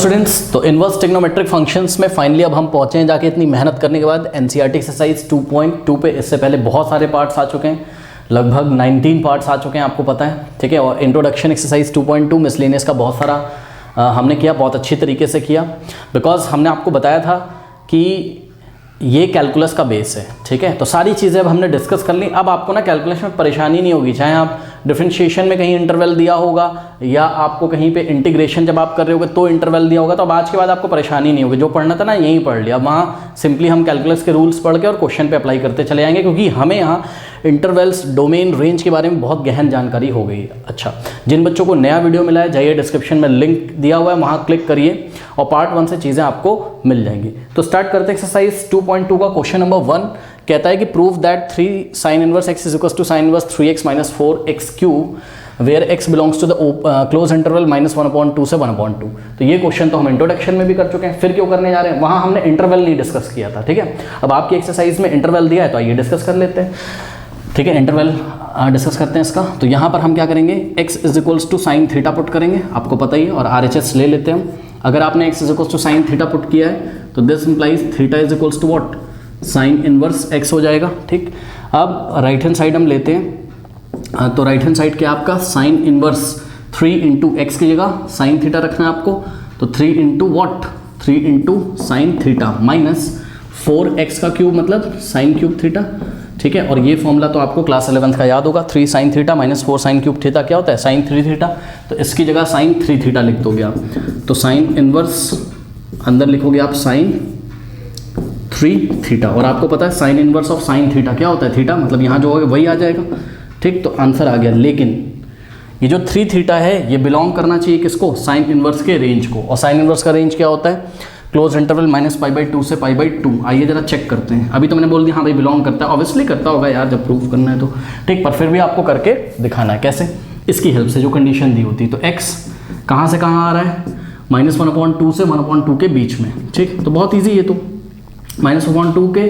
Students, तो inverse trigonometric functions में finally अब हम पहुंचे हैं जाके इतनी मेहनत करने के बाद एनसीईआरटी एक्सरसाइज 2.2 पे। इससे पहले बहुत सारे पार्ट्स आ चुके हैं, लगभग 19 पार्ट्स आ चुके हैं, आपको पता है, ठीक है। और इंट्रोडक्शन एक्सरसाइज 2.2 मिसलेनियस का बहुत सारा हमने किया, बहुत अच्छी तरीके से किया, बिकॉज हमने आपको बताया था कि ये कैलकुलस का बेस है, ठीक है। तो सारी चीज़ें अब हमने डिस्कस कर ली। अब आपको ना कैलकुलेशन में परेशानी नहीं होगी, चाहे आप डिफरेंशिएशन में कहीं इंटरवल दिया होगा या आपको कहीं पे इंटीग्रेशन जब आप कर रहे होगे तो इंटरवल दिया होगा, तो अब आज के बाद आपको परेशानी नहीं होगी। जो पढ़ना था ना यहीं पढ़ लिया, वहाँ सिंपली हम कैलकुलस के रूल्स पढ़ के और क्वेश्चन पे अप्लाई करते चले जाएंगे, क्योंकि हमें यहाँ इंटरवल्स, डोमेन, रेंज के बारे में बहुत गहन जानकारी हो गई है। अच्छा, जिन बच्चों को नया वीडियो मिला है जाइए डिस्क्रिप्शन में लिंक दिया हुआ है, वहाँ क्लिक करिए और पार्ट 1 से चीज़ें आपको मिल जाएंगी। तो स्टार्ट करते हैं एक्सरसाइज 2.2 का क्वेश्चन नंबर 1। कहता है कि prove that 3 sin inverse x is equal to sin inverse 3x minus 4x cube where x belongs to the close interval -1/2 से 1/2। तो ये क्वेश्चन तो हम इंट्रोडक्शन में भी कर चुके हैं, फिर क्यों करने जा रहे हैं, वहाँ हमने इंटरवल नहीं डिस्कस किया था, ठीक है। अब आपकी एक्सरसाइज में इंटरवल दिया है तो आइए डिस्कस कर लेते हैं, ठीक है। इंटरवल डिस्कस करते हैं इसका। तो यहाँ पर हम क्या करेंगे, x is equals to sine theta put करेंगे, आपको पता ही है, और RHS ले लेते हैं हम। अगर आपने x is equals to sine theta put किया है तो this implies theta is equals to what, sine inverse x हो जाएगा, ठीक। अब राइट हैंड साइड हम लेते हैं, तो राइट हैंड साइड क्या आपका साइन इनवर्स 3 इंटू एक्स की जगह साइन थीटा रखना है आपको, तो 3 into what, 3 into sine theta minus 4x का क्यूब मतलब साइन क्यूब थीटा, ठीक है। और ये फॉर्मूला तो आपको क्लास 11th का याद होगा, 3 sine theta minus 4 sine cube theta क्या होता है, साइन 3 थीटा। तो इसकी जगह साइन 3 थीटा लिख दोगे आप, तो साइन इनवर्स अंदर लिखोगे आप साइन 3 थीटा, और आपको पता है sign inverse of sine theta क्या होता है, थीटा मतलब यहाँ जो होगा वही आ जाएगा, ठीक। तो आंसर आ गया। लेकिन ये जो 3 थीटा है ये बिलोंग करना चाहिए किसको, साइन इनवर्स के रेंज को, और साइन इनवर्स का रेंज क्या होता है, क्लोज इंटरवल -π/2 से π/2। आइए जरा चेक करते हैं। अभी तो मैंने बोल दिया हाँ भाई बिलोंग करता है, ऑब्वियसली करता होगा यार, जब प्रूफ करना है तो, ठीक। पर फिर भी आपको करके दिखाना है, कैसे, इसकी हेल्प से, जो कंडीशन दी होती है। तो x कहाँ से कहाँ आ रहा है, -1/2 से 1/2 के बीच में, ठीक। तो बहुत ईजी है, तो -1/2 के,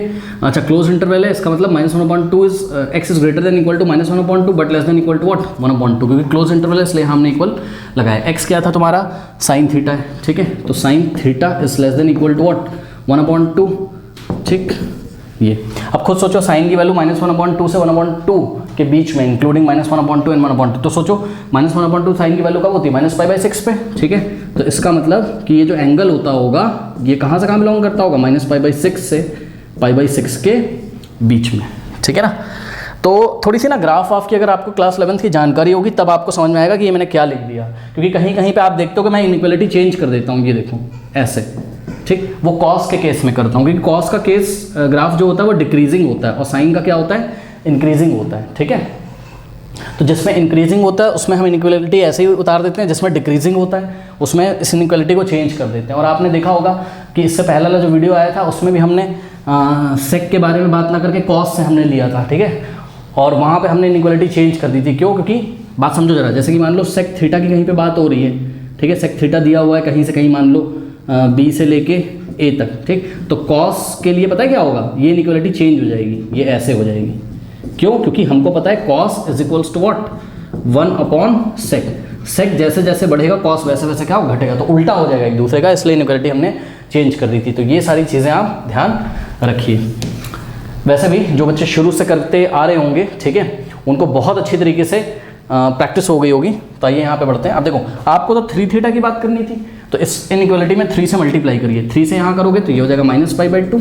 अच्छा क्लोज इंटरवल है, इसका मतलब -1/2 is x is greater than equal to -1/2 but less than equal to what, 1/2, क्योंकि क्लोज इंटरवल है इसलिए हमने इक्वल लगाया। x क्या था तुम्हारा, साइन थीटा है, ठीक है। तो sine theta is less than equal to what, 1/2, ठीक। ये अब खुद सोचो, साइन की वैल्यू -1/2 से 1/2 के बीच में, इंक्लूडिंग -1/2 एंड 1/2। तो सोचो -1/2 साइन की वैल्यू कब होती है, -π/6 पे, ठीक है। तो इसका मतलब कि ये जो एंगल होता होगा ये कहाँ से कहाँ बिलोंग करता होगा, -π/6 से π/6 के बीच में, ठीक है ना। तो थोड़ी सी ना ग्राफ ऑफ की अगर आपको क्लास 11th की जानकारी होगी तब आपको समझ में आएगा कि ये मैंने क्या लिख दिया, क्योंकि कहीं कहीं पे आप देखते हो कि मैं इनइक्वालिटी चेंज कर देता हूँ, ये देखो ऐसे, ठीक। वो कॉस के केस में करता हूँ, क्योंकि कॉस का केस ग्राफ जो होता है वो डिक्रीजिंग होता है और साइन का क्या होता है, इंक्रीजिंग होता है, ठीक है। तो जिसमें इंक्रीजिंग होता है उसमें हम इनइक्वालिटी ऐसे ही उतार देते हैं, जिसमें डिक्रीजिंग होता है उसमें इस इनइक्वालिटी को चेंज कर देते हैं। और आपने देखा होगा कि इससे पहला वाला जो वीडियो आया था उसमें भी हमने सेक के बारे में बात ना करके कॉस से हमने लिया था, ठीक है। और वहाँ पे हमने इनइक्वालिटी चेंज कर दी थी, क्यों, क्योंकि बात समझो जरा, जैसे कि मान लो सेक थीटा की कहीं पे बात हो रही है, ठीक है, सेक थीटा दिया हुआ है कहीं से कहीं, मान लो बी से लेके ए तक, ठीक। तो कॉस के लिए पता है क्या होगा, ये इनइक्वालिटी चेंज हो जाएगी, ये ऐसे हो जाएगी, क्यों, क्योंकि हमको पता है cos is equals to what, 1/sec। Sec जैसे जैसे बढ़ेगा कॉस वैसे वैसे क्या हो, घटेगा, तो उल्टा हो जाएगा एक दूसरे का, इसलिए इनइक्वालिटी हमने चेंज कर दी थी। तो ये सारी चीज़ें आप ध्यान रखिए। वैसे भी जो बच्चे शुरू से करते आ रहे होंगे, ठीक है, उनको बहुत अच्छी तरीके से प्रैक्टिस हो गई होगी। तो आइए यहाँ पे बढ़ते हैं। अब देखो, आपको तो 3 थीटा की बात करनी थी, तो इस इनइक्वालिटी में 3 से मल्टीप्लाई करिए, 3 से यहाँ करोगे तो ये हो जाएगा -π/2,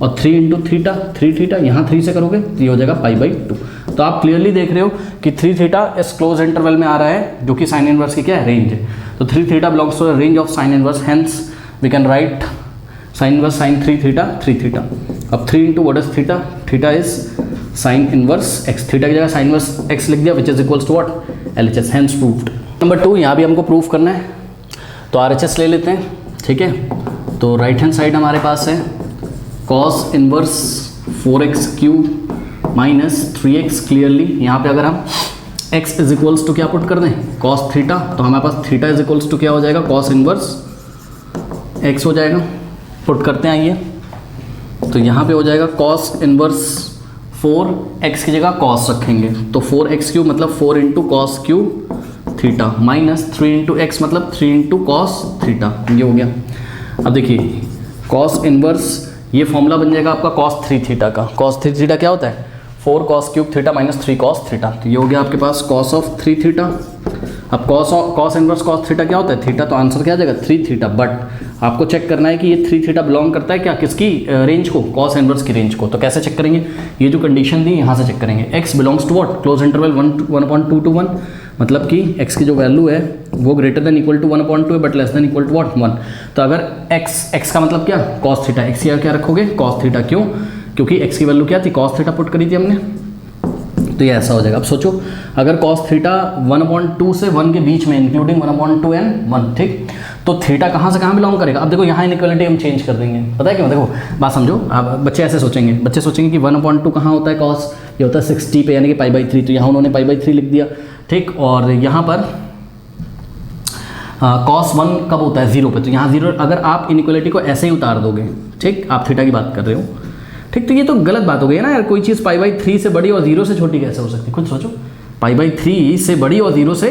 और 3 इंटू थीटा 3 थीटा, यहाँ 3 से करोगे तो ये हो जाएगा π/2। तो आप क्लियरली देख रहे हो कि 3 थीटा इस क्लोज इंटरवल में आ रहा है, जो कि साइन इनवर्स की क्या है, रेंज है। तो 3 theta belongs to the range of sine inverse, hence we can write sine inverse sine 3 theta 3 theta. अब 3 into what is theta, theta is sine inverse x, theta की जगह साइन इनवर्स x लिख दिया, which is equals to what, LHS, hence proved. Number 2, यहाँ भी हमको prove करना है, तो RHS ले लेते हैं, ठीक है। तो राइट हैंड साइड हमारे पास है cos inverse 4x cube minus 3x, clearly यहाँ पे अगर हम x इज इक्वल्स टू क्या पुट कर दें, कॉस थीटा, तो हमारे पास थीटा इज इक्वल्स टू क्या हो जाएगा, कॉस इनवर्स x हो जाएगा, पुट करते हैं। आइए, तो यहाँ पे हो जाएगा कॉस इनवर्स 4x की जगह कॉस रखेंगे, तो 4x क्यूब मतलब 4 into cos cube theta minus 3 into x मतलब 3 इंटू कॉस थीटा, ये हो गया। अब देखिए कॉस इनवर्स, ये फॉर्मूला बन जाएगा आपका कॉस 3 थीटा का। कॉस 3 थीटा क्या होता है? 4 cos cube theta minus 3 cos theta, तो ये हो गया आपके पास कॉस ऑफ 3 थीटा। अब कॉस इनवर्स कॉस थीटा क्या होता है? थीटा, तो आंसर क्या आ जाएगा? 3 थीटा। बट आपको चेक करना है कि ये 3 थीटा बिलोंग करता है क्या, किसकी रेंज को? कॉस इनवर्स की रेंज को। तो कैसे चेक करेंगे? ये जो कंडीशन दी यहाँ से चेक करेंगे। x belongs to what? Close interval 1/2 to 1, मतलब कि x की जो वैल्यू है वो ग्रेटर देन इक्वल टू 1/2 है but less than equal to what? 1। तो अगर x का मतलब क्या? Cos theta. x क्या रखोगे? Cos theta. क्यों? क्योंकि x की वैल्यू क्या थी? कॉस थीटा पुट करी थी हमने, तो ये ऐसा हो जाएगा। अब सोचो अगर कॉस थीटा 1/2 से 1 के बीच में इंक्लूडिंग 1/2 and 1, ठीक, तो थीटा कहाँ से कहाँ बिलोंग करेगा? अब देखो यहाँ इनइक्वालिटी हम चेंज कर देंगे, पता है क्यों? देखो बात समझो। अब बच्चे ऐसे सोचेंगे, बच्चे सोचेंगे कि 1/2 कहाँ होता है? कॉस ये होता है 60 पे, यानी कि π/3, तो यहाँ उन्होंने π/3 लिख दिया, ठीक। और यहाँ पर कॉस 1 कब होता है? 0 पे, तो यहाँ 0। अगर आप इनइक्वालिटी को ऐसे ही उतार दोगे, ठीक, आप थीटा की बात कर रहे हो, ठीक, तो ये तो गलत बात हो गई है ना यार। कोई चीज़ π/3 से बड़ी और 0 से छोटी कैसे हो सकती है? खुद सोचो, π/3 से बड़ी और 0 से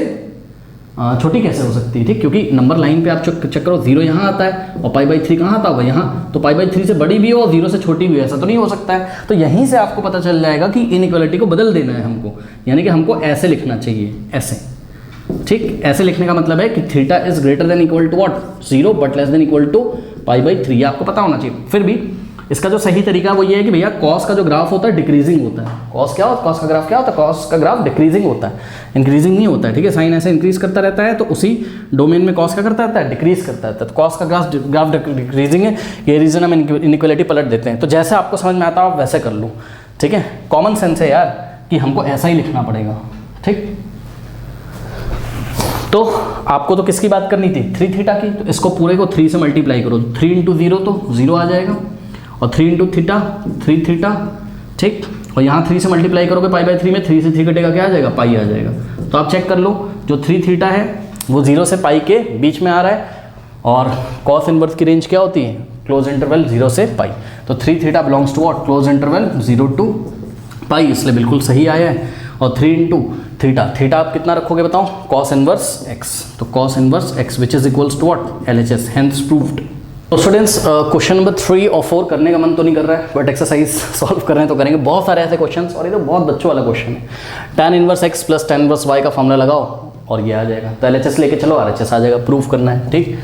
छोटी कैसे हो सकती है? ठीक, क्योंकि नंबर लाइन पे आप चेक करो, 0 यहाँ आता है और π/3 कहाँ आता होगा? यहाँ। तो π/3 से बड़ी भी हो और 0 से छोटी भी हो, ऐसा तो नहीं हो सकता है। तो यहीं से आपको पता चल जाएगा कि इनइक्वालिटी को बदल देना है हमको, यानी कि हमको ऐसे लिखना चाहिए, ऐसे, ठीक। ऐसे लिखने का मतलब है कि theta is greater than equal to what? 0 but less than equal to π/3, आपको पता होना चाहिए। फिर भी इसका जो सही तरीका वो ये है कि भैया कॉस का जो ग्राफ होता है डिक्रीजिंग होता है। कॉस क्या होता है? कॉस का ग्राफ क्या होता है? कॉस का ग्राफ डिक्रीजिंग होता है, इंक्रीजिंग नहीं होता है, ठीक है। साइन ऐसे इंक्रीज करता रहता है, तो उसी डोमेन में कॉस का करता रहता है? डिक्रीज करता रहता है। तो कॉस का ग्राफ डिक्रीजिंग है, ये रीजन हम इनइक्वालिटी पलट देते हैं। तो जैसे आपको समझ में आता है आप वैसे कर लो, ठीक है। कॉमन सेंस है यार कि हमको ऐसा ही लिखना पड़ेगा, ठीक। तो आपको तो किसकी बात करनी थी? 3 थीटा की। तो इसको पूरे को 3 से मल्टीप्लाई करो, 3 इंटू 0 तो 0 आ जाएगा, और 3 इंटू थीटा 3 थीटा, ठीक। और यहाँ 3 से मल्टीप्लाई करोगे π/3 में, 3 से 3 कटेगा, क्या आ जाएगा? पाई आ जाएगा। तो आप चेक कर लो, जो 3 थीटा है वो 0 से पाई के बीच में आ रहा है, और कॉस इनवर्स की रेंज क्या होती है? क्लोज इंटरवल 0 से पाई। तो 3 theta belongs to what? Close interval 0 to pi, इसलिए बिल्कुल सही आया है। और 3 इंटू थीटा, थीटा आप कितना रखोगे बताओ? कॉस इनवर्स एक्स, तो cos inverse x which is equals to what? LHS, hence proved. तो स्टूडेंट्स क्वेश्चन नंबर 3 और 4 करने का मन तो नहीं कर रहा है, बट एक्सरसाइज सॉल्व कर रहे हैं तो करेंगे। बहुत सारे ऐसे क्वेश्चंस, और ये तो बहुत बच्चों वाला क्वेश्चन है। tan inverse x plus tan inverse y का फॉर्मूला लगाओ और ये आ जाएगा। तो LHS लेके चलो, RHS आ जाएगा, प्रूफ करना है, ठीक।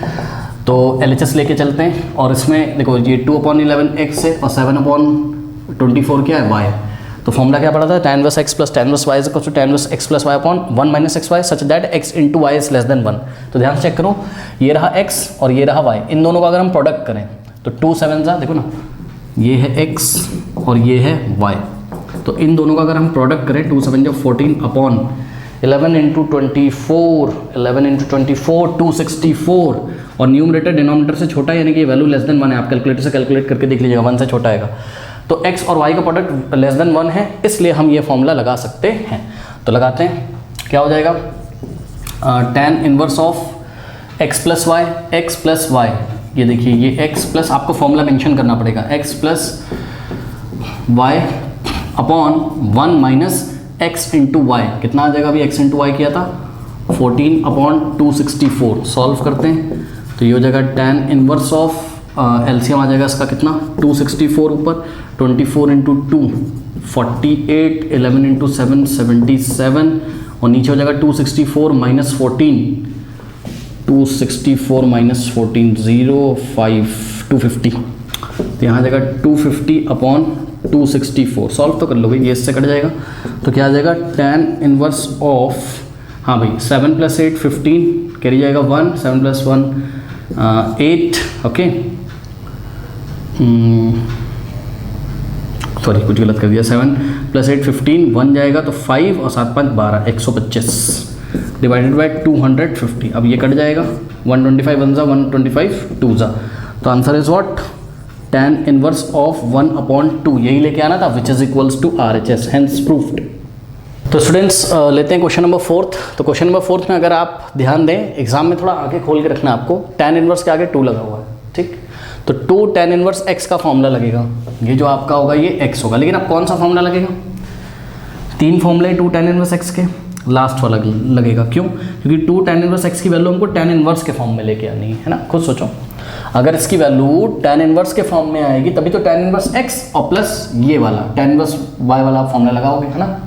तो LHS लेके चलते हैं, और इसमें देखो ये 2/11x है और 7/24 क्या है? y। तो फॉर्मूला क्या पड़ा था? tan inverse x plus tan inverse y is equal to tan inverse x plus y upon 1 minus xy such that x into y is less than 1। तो ध्यान से चेक करो, ये रहा x और ये रहा y, इन दोनों का अगर हम प्रोडक्ट करें तो 2 7 देखो ना, ये है x और ये है y, तो इन दोनों का अगर हम प्रोडक्ट करें 2 7 14 अपॉन 11 इंटू 24, 11 इंटू 24 264, और न्यूमरेटर डिनोमिनेटर से छोटा है, यानी कि वैल्यू लेस देन 1 है। आप कैलकुलेटर से कैलकुलेट करके देख लीजिएगा, 1 से छोटा आएगा। तो x और y का प्रोडक्ट लेस देन 1 है, इसलिए हम ये फॉर्मूला लगा सकते हैं। तो लगाते हैं, क्या हो जाएगा? tan inverse of x plus y, x plus y, ये देखिए ये x प्लस, आपको फॉर्मूला मेंशन करना पड़ेगा, x plus y upon 1 minus x into y, कितना आ जाएगा? अभी x इंटू वाई किया था 14 अपॉन 264। सॉल्व करते हैं तो ये हो जाएगा tan इनवर्स ऑफ एलसीएम आ जाएगा इसका कितना? 264 ऊपर 24 इंटू 2 48, 11 इंटू 7 77, और नीचे हो जाएगा 264 माइनस 14, 264 माइनस 14 250। तो यहाँ आ जाएगा 250 अपॉन 264। सॉल्व तो कर लो भाई, ये इससे कट जाएगा। तो क्या आ जाएगा? tan इनवर्स ऑफ, हाँ भाई 7 प्लस 8 15, कैरी जाएगा 1, 7 प्लस 1 8, ओके, सॉरी कुछ गलत कर दिया, 7 प्लस 8 15, 1 जाएगा तो 5 और 7 5 12, 125 डिवाइडेड बाई 250। अब ये कट जाएगा, 125 1 जा 125 2 जा, तो answer is what? tan inverse of 1 upon 2, यही लेके आना था, which is equals to RHS, hence proved. तो स्टूडेंट्स लेते हैं क्वेश्चन नंबर 4। तो क्वेश्चन नंबर 4 में अगर आप ध्यान दें, एग्जाम में थोड़ा आगे खोल के रखना आपको, tan इनवर्स के आगे 2 लगा हुआ है, ठीक। तो 2 tan इनवर्स x का फॉर्मूला लगेगा, ये जो आपका होगा ये x होगा, लेकिन अब कौन सा फॉर्मूला लगेगा? 3 फॉर्मूले 2 tan इनवर्स x के। लास्ट वाला लगेगा। क्यों? क्योंकि 2 tan इनवर्स x की वैल्यू हमको tan इनवर्स के फॉर्म में लेके आनी है ना। खुद सोचो, अगर इसकी वैल्यू tan इनवर्स के फॉर्म में आएगी तभी तो tan इनवर्स x और प्लस ये वाला tan इनवर्स y वाला फॉर्मूला लगाओगे, है ना।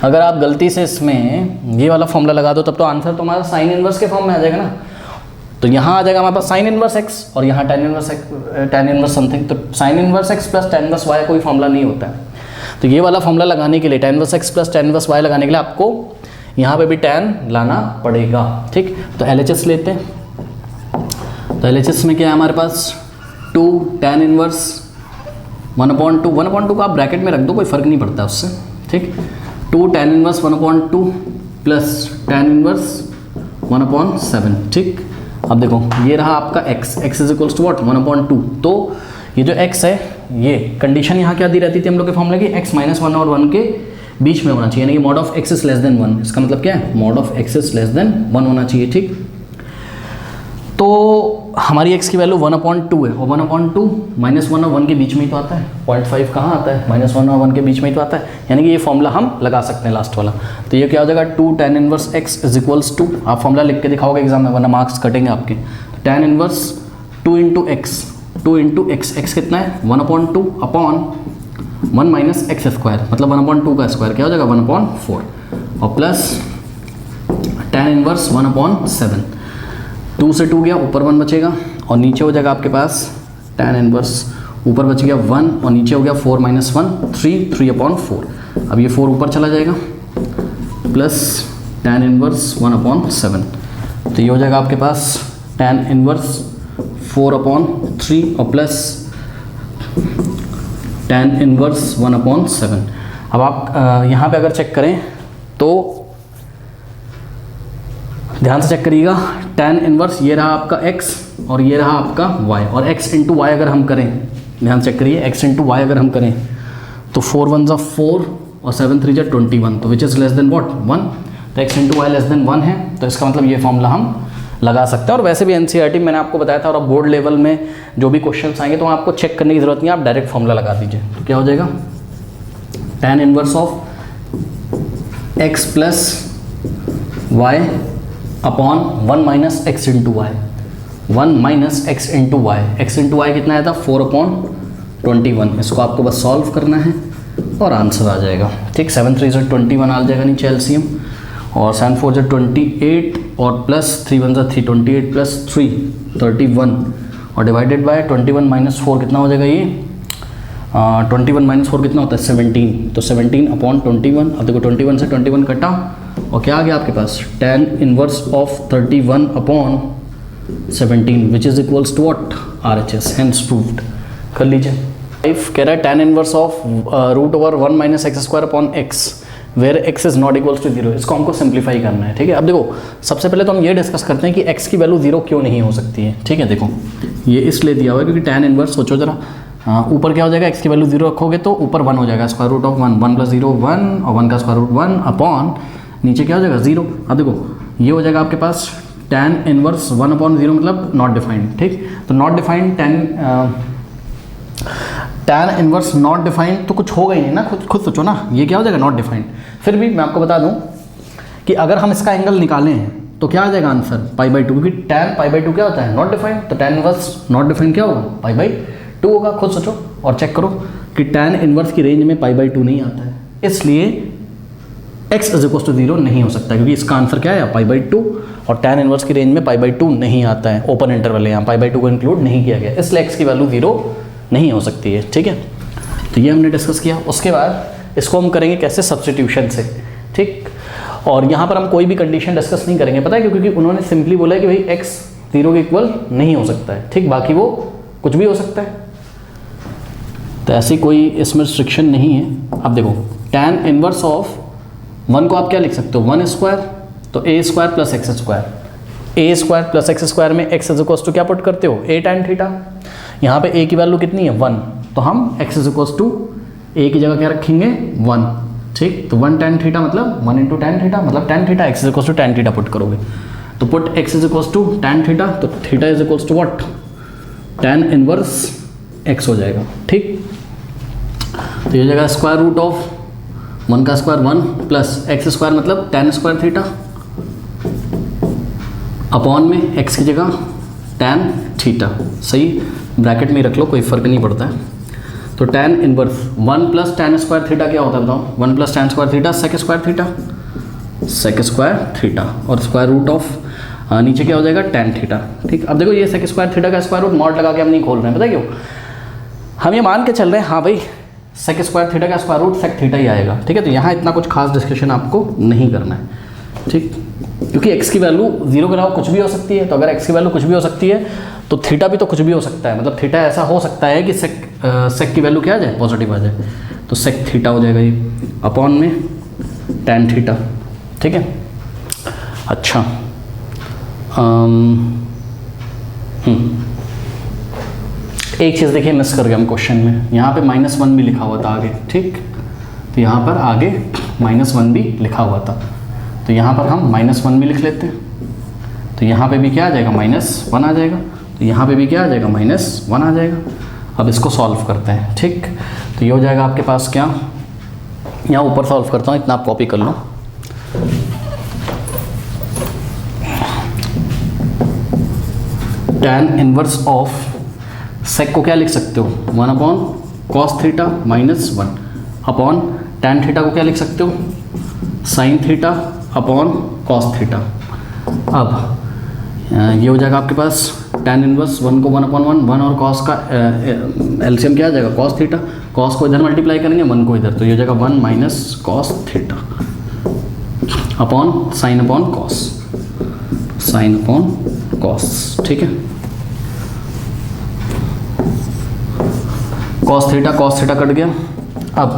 अगर आप गलती से इसमें ये वाला फॉर्मूला लगा दो तब तो आंसर तो हमारा sin इनवर्स के फॉर्म में आ जाएगा ना। तो यहाँ आ जाएगा हमारे पास sin इनवर्स x और यहाँ tan इनवर्स समथिंग। तो sin inverse x plus tan inverse y कोई फॉर्मूला नहीं होता है। तो ये वाला फॉर्मूला लगाने के लिए tan inverse x plus tan inverse y लगाने के लिए आपको यहाँ पे भी tan लाना पड़ेगा, ठीक। तो LHS लेते हैं। तो LHS में क्या है हमारे पास 2 tan इनवर्स 1/2 को आप ब्रैकेट में रख दो, कोई फ़र्क नहीं पड़ता उससे, ठीक। 2 tan inverse 1/2 plus tan inverse 1/7, ठीक। अब देखो ये रहा आपका x is equals to what 1/2। तो ये जो x है, ये कंडीशन यहाँ क्या दी रहती थी हम लोग के फॉर्मूले की, x -1 और 1 के बीच में होना चाहिए, यानी कि mod of x is less than 1। इसका मतलब क्या है, mod of x is less than 1 होना चाहिए, ठीक। तो हमारी x की वैल्यू 1/2 है और 1/2 -1 और 1 के बीच में ही तो आता है। 0.5 कहाँ आता है, -1 और 1 के बीच में ही तो आता है, यानी कि ये फॉर्मूला हम लगा सकते हैं लास्ट वाला। तो ये क्या हो जाएगा 2 tan inverse x is equals to, आप फॉर्मूला लिख के दिखाओगे एग्जाम में वरना मार्क्स कटेंगे आपके। tan inverse 2 into x, x कितना है 1/2 अपॉन 1 माइनस एक्स स्क्वायर, मतलब 1/2 का स्क्वायर क्या हो जाएगा 1/4 और प्लस tan इनवर्स 1/7। 2 से 2 गया, ऊपर 1 बचेगा और नीचे हो जाएगा आपके पास tan इनवर्स, ऊपर बच गया 1 और नीचे हो गया 4 - 1 3/4। अब ये 4 ऊपर चला जाएगा प्लस tan इनवर्स 1/7। तो ये हो जाएगा आपके पास tan इनवर्स 4/3 और प्लस tan इनवर्स 1/7। अब आप यहाँ पे अगर चेक करें तो ध्यान से चेक करिएगा, tan इनवर्स ये रहा आपका x और ये रहा आपका y, और x इंटू वाई अगर हम करें, ध्यान चेक करिए, x इंटू वाई अगर हम करें तो 4 × 1 = 4 और 7 × 3 = 21, तो which is less than what 1। तो x into y less than 1 है, तो इसका मतलब ये फॉर्मूला हम लगा सकते हैं। और वैसे भी एनसीईआरटी मैंने आपको बताया था, और अब बोर्ड लेवल में जो भी क्वेश्चंस आएंगे तो आपको चेक करने की ज़रूरत नहीं है, आप डायरेक्ट फॉर्मूला लगा दीजिए। तो क्या हो जाएगा tan inverse of x plus y upon 1 minus x into y, 1 minus x into y, x into y कितना आया था 4/21। इसको आपको बस सॉल्व करना है और आंसर आ जाएगा, ठीक। 7 × 3 = 21 आ जाएगा नीचे एलसीएम, और 7 × 4 = 28 और प्लस 3 × 1 = 3, 28 प्लस 3 31 और डिवाइडेड बाय 21 - 4 कितना हो जाएगा ये 21 - 4 कितना होता है 17। तो 17/21। अब देखो 21 से 21 कटा और क्या आ गया आपके पास tan inverse of 31/17 which is equals to what RHS, hence proved. कर लीजिए। 5 कह रहा है tan inverse of √1 minus x square upon x where x is not equals to 0। इसको हमको सिंप्लीफाई करना है, ठीक है। अब देखो सबसे पहले तो हम ये डिस्कस करते हैं कि x की वैल्यू 0 क्यों नहीं हो सकती है, ठीक है। देखो ये इसलिए दिया हुआ है क्योंकि tan इनवर्स, सोचो जरा, ऊपर क्या हो जाएगा x की वैल्यू 0 रखोगे तो ऊपर 1 हो जाएगा, स्क्वायर रूट ऑफ 1, 1 + 0 1 और 1 का स्क्वायर रूट 1 अपॉन नीचे क्या हो जाएगा 0। अब देखो ये हो जाएगा आपके पास tan इनवर्स 1/0 मतलब नॉट डिफाइंड, ठीक। तो not defined tan inverse not defined तो कुछ होगा ही नहीं ना, खुद सोचो ना, ये क्या हो जाएगा नॉट डिफाइंड। फिर भी मैं आपको बता दूं कि अगर हम इसका एंगल निकालें तो क्या आ जाएगा आंसर π/2, क्योंकि tan π/2 क्या होता है नॉट डिफाइंड। तो tan इनवर्स नॉट डिफाइंड क्या होगा π/2 होगा। खुद सोचो और चेक करो कि tan इनवर्स की रेंज में π/2 नहीं आता है, इसलिए x इज इक्वल टू 0 नहीं हो सकता, क्योंकि इसका आंसर क्या है π/2 और tan इनवर्स की रेंज में π/2 नहीं आता है, ओपन इंटरवल है यहाँ, π/2 को इंक्लूड नहीं किया गया, इसलिए x की वैल्यू 0 नहीं हो सकती है, ठीक है। तो ये हमने डिस्कस किया। उसके बाद इसको हम करेंगे कैसे, सब्स्टिट्यूशन से, ठीक। और यहाँ पर हम कोई भी कंडीशन डिस्कस नहीं करेंगे, पता है क्यों, क्योंकि उन्होंने सिंपली बोला है कि भाई x 0 के इक्वल नहीं हो सकता है, ठीक, बाकी वो कुछ भी हो सकता है। तो ऐसी कोई इसमें रिस्ट्रिक्शन नहीं है। अब देखो tan इनवर्स ऑफ 1 को आप क्या लिख सकते हो 1 स्क्वायर, तो a² + x², a² + x² में x इज इक्वल टू क्या पुट करते हो a tan थीटा। यहाँ पे a की वैल्यू कितनी है 1, तो हम x is equal to a की जगह क्या रखेंगे 1, ठीक। तो 1 tan थीटा मतलब 1 × tan थीटा मतलब tan theta, x is equal to tan theta put करोगे तो put x is equal to tan theta, तो theta is equal to what tan inverse x हो जाएगा, ठीक। तो ये जगह स्क्वायर रूट ऑफ 1 का स्क्वायर 1 प्लस एक्स स्क्वायर मतलब tan स्क्वायर थीटा अपॉन में x की जगह tan थीटा, सही ब्रैकेट में रख लो, कोई फ़र्क नहीं पड़ता है। तो tan inverse 1 plus tan square theta क्या होता है बताओ? 1 plus tan square theta sec square theta, sec square theta, और स्क्वायर रूट ऑफ नीचे क्या हो जाएगा tan थीटा। ठीक, अब देखो ये सेक स्क्वायर थीटा का स्क्वायर रूट मॉड लगा के हम नहीं खोल रहे हैं, पता है क्यों? हम ये मान के चल रहे हैं हाँ भाई सेक स्क्वायर थीटा का स्क्वायर रूट सेक थीटा ही आएगा। ठीक है, तो यहाँ इतना कुछ खास डिस्कशन आपको नहीं करना है। ठीक, क्योंकि x की वैल्यू 0 के अलावा कुछ भी हो सकती है, तो अगर x की वैल्यू कुछ भी हो सकती है तो थीटा भी तो कुछ भी हो सकता है। मतलब थीटा ऐसा हो सकता है कि सेक की वैल्यू क्या आ जाए, पॉजिटिव आ जाए, तो सेक थीटा हो जाएगा ये अपॉन में tan थीटा। ठीक है, अच्छा एक चीज़ देखिए मिस कर गए हम क्वेश्चन में, यहाँ पे -1 भी लिखा हुआ था आगे। ठीक, तो यहाँ पर आगे -1 भी लिखा हुआ था, तो यहाँ पर हम -1 भी लिख लेते हैं। तो यहाँ पे भी क्या आ जाएगा, -1 आ जाएगा, तो यहाँ पे भी क्या आ जाएगा, -1 आ जाएगा। अब इसको सॉल्व करते हैं। ठीक, तो ये हो जाएगा आपके पास क्या, यहाँ ऊपर सॉल्व करता हूँ, इतना आप कॉपी कर लो। tan इनवर्स ऑफ सेक को क्या लिख सकते हो, 1 upon cos theta -1 upon tan theta को क्या लिख सकते हो, sine theta upon cos theta. अब ये हो जाएगा आपके पास tan इनवर्स 1 को 1 अपॉन 1 और कॉस का एलसीएम क्या आ जाएगा, कॉस थीटा, कॉस को इधर मल्टीप्लाई करेंगे 1 को इधर, तो ये हो जाएगा 1 minus cos theta upon sine upon cos, sine upon cos. ठीक है, कॉस थीटा कट गया। अब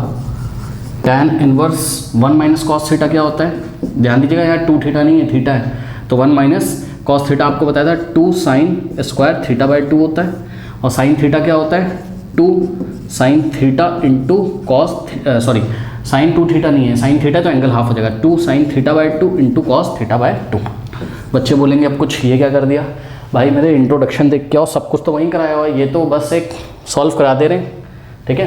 tan inverse 1 minus cos theta क्या होता है, ध्यान दीजिएगा यार 2 थीटा नहीं है, थीटा है, तो 1 माइनस कॉस थीटा आपको बताया था 2 साइन स्क्वायर थीटा बाई 2 होता है, और साइन थीटा क्या होता है 2 sine theta into cos, sorry sine 2 theta नहीं है, साइन थीटा तो एंगल हाफ हो जाएगा, 2 sine theta by 2 into cos theta by 2। बच्चे बोलेंगे अब कुछ ये क्या कर दिया भाई, मेरे इंट्रोडक्शन देख के आओ, सब कुछ तो वहीं कराया हुआ है, ये तो बस एक सॉल्व करा दे रहे हैं। ठीक है,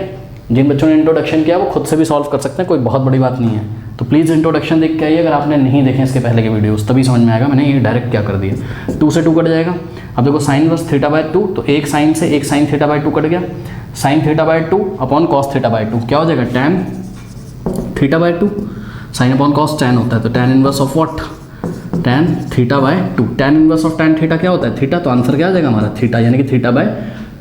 जिन बच्चों ने इंट्रोडक्शन किया वो खुद से भी सॉल्व कर सकते हैं, कोई बहुत बड़ी बात नहीं है। तो प्लीज़ इंट्रोडक्शन देख के आइए, अगर आपने नहीं देखे इसके पहले के वीडियोस तभी समझ में आएगा मैंने ये डायरेक्ट क्या कर दिया। 2 से 2 कट जाएगा। अब देखो साइन इनवर्स थीटा बाय 2, तो एक साइन से एक साइन थीटा बाय 2 कट गया, sine theta by 2 upon cos theta by 2 क्या हो जाएगा, tan theta by 2, sine upon cos tan होता है, तो tan inverse of what, tan theta by 2, tan inverse of tan theta क्या होता है, थीटा, तो आंसर क्या आ जाएगा हमारा थीटा, यानी कि थीटा बाय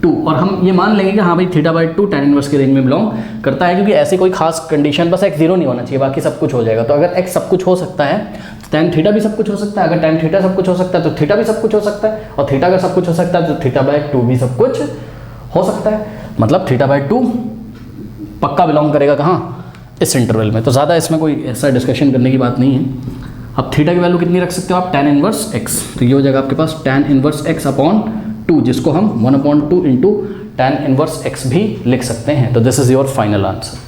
2। और हम ये मान लेंगे कि हाँ भाई थीटा बाई 2 टैन इनवर्स के रेंज में बिलोंग करता है, क्योंकि ऐसी कोई खास कंडीशन, बस x 0 नहीं होना चाहिए, बाकी सब कुछ हो जाएगा। तो अगर x सब कुछ हो सकता है तो टैन थीटा भी सब कुछ हो सकता है, अगर टैन थीटा सब कुछ हो सकता है तो थीटा भी सब कुछ हो सकता है, और थीटा अगर सब कुछ हो सकता है तो थीटा बाई 2 भी सब कुछ हो सकता है। मतलब थीटा बाई 2 पक्का बिलोंग करेगा कहाँ, इस इंटरवल में। तो ज़्यादा इसमें कोई ऐसा डिस्कशन करने की बात नहीं है। अब थीटा की वैल्यू कितनी रख सकते हो आप, टैन इनवर्स x, तो ये हो जाएगा आपके पास टैन इनवर्स x अपॉन 2, जिसको हम 1/2 इंटू टैन इनवर्स x भी लिख सकते हैं। तो this is your final answer.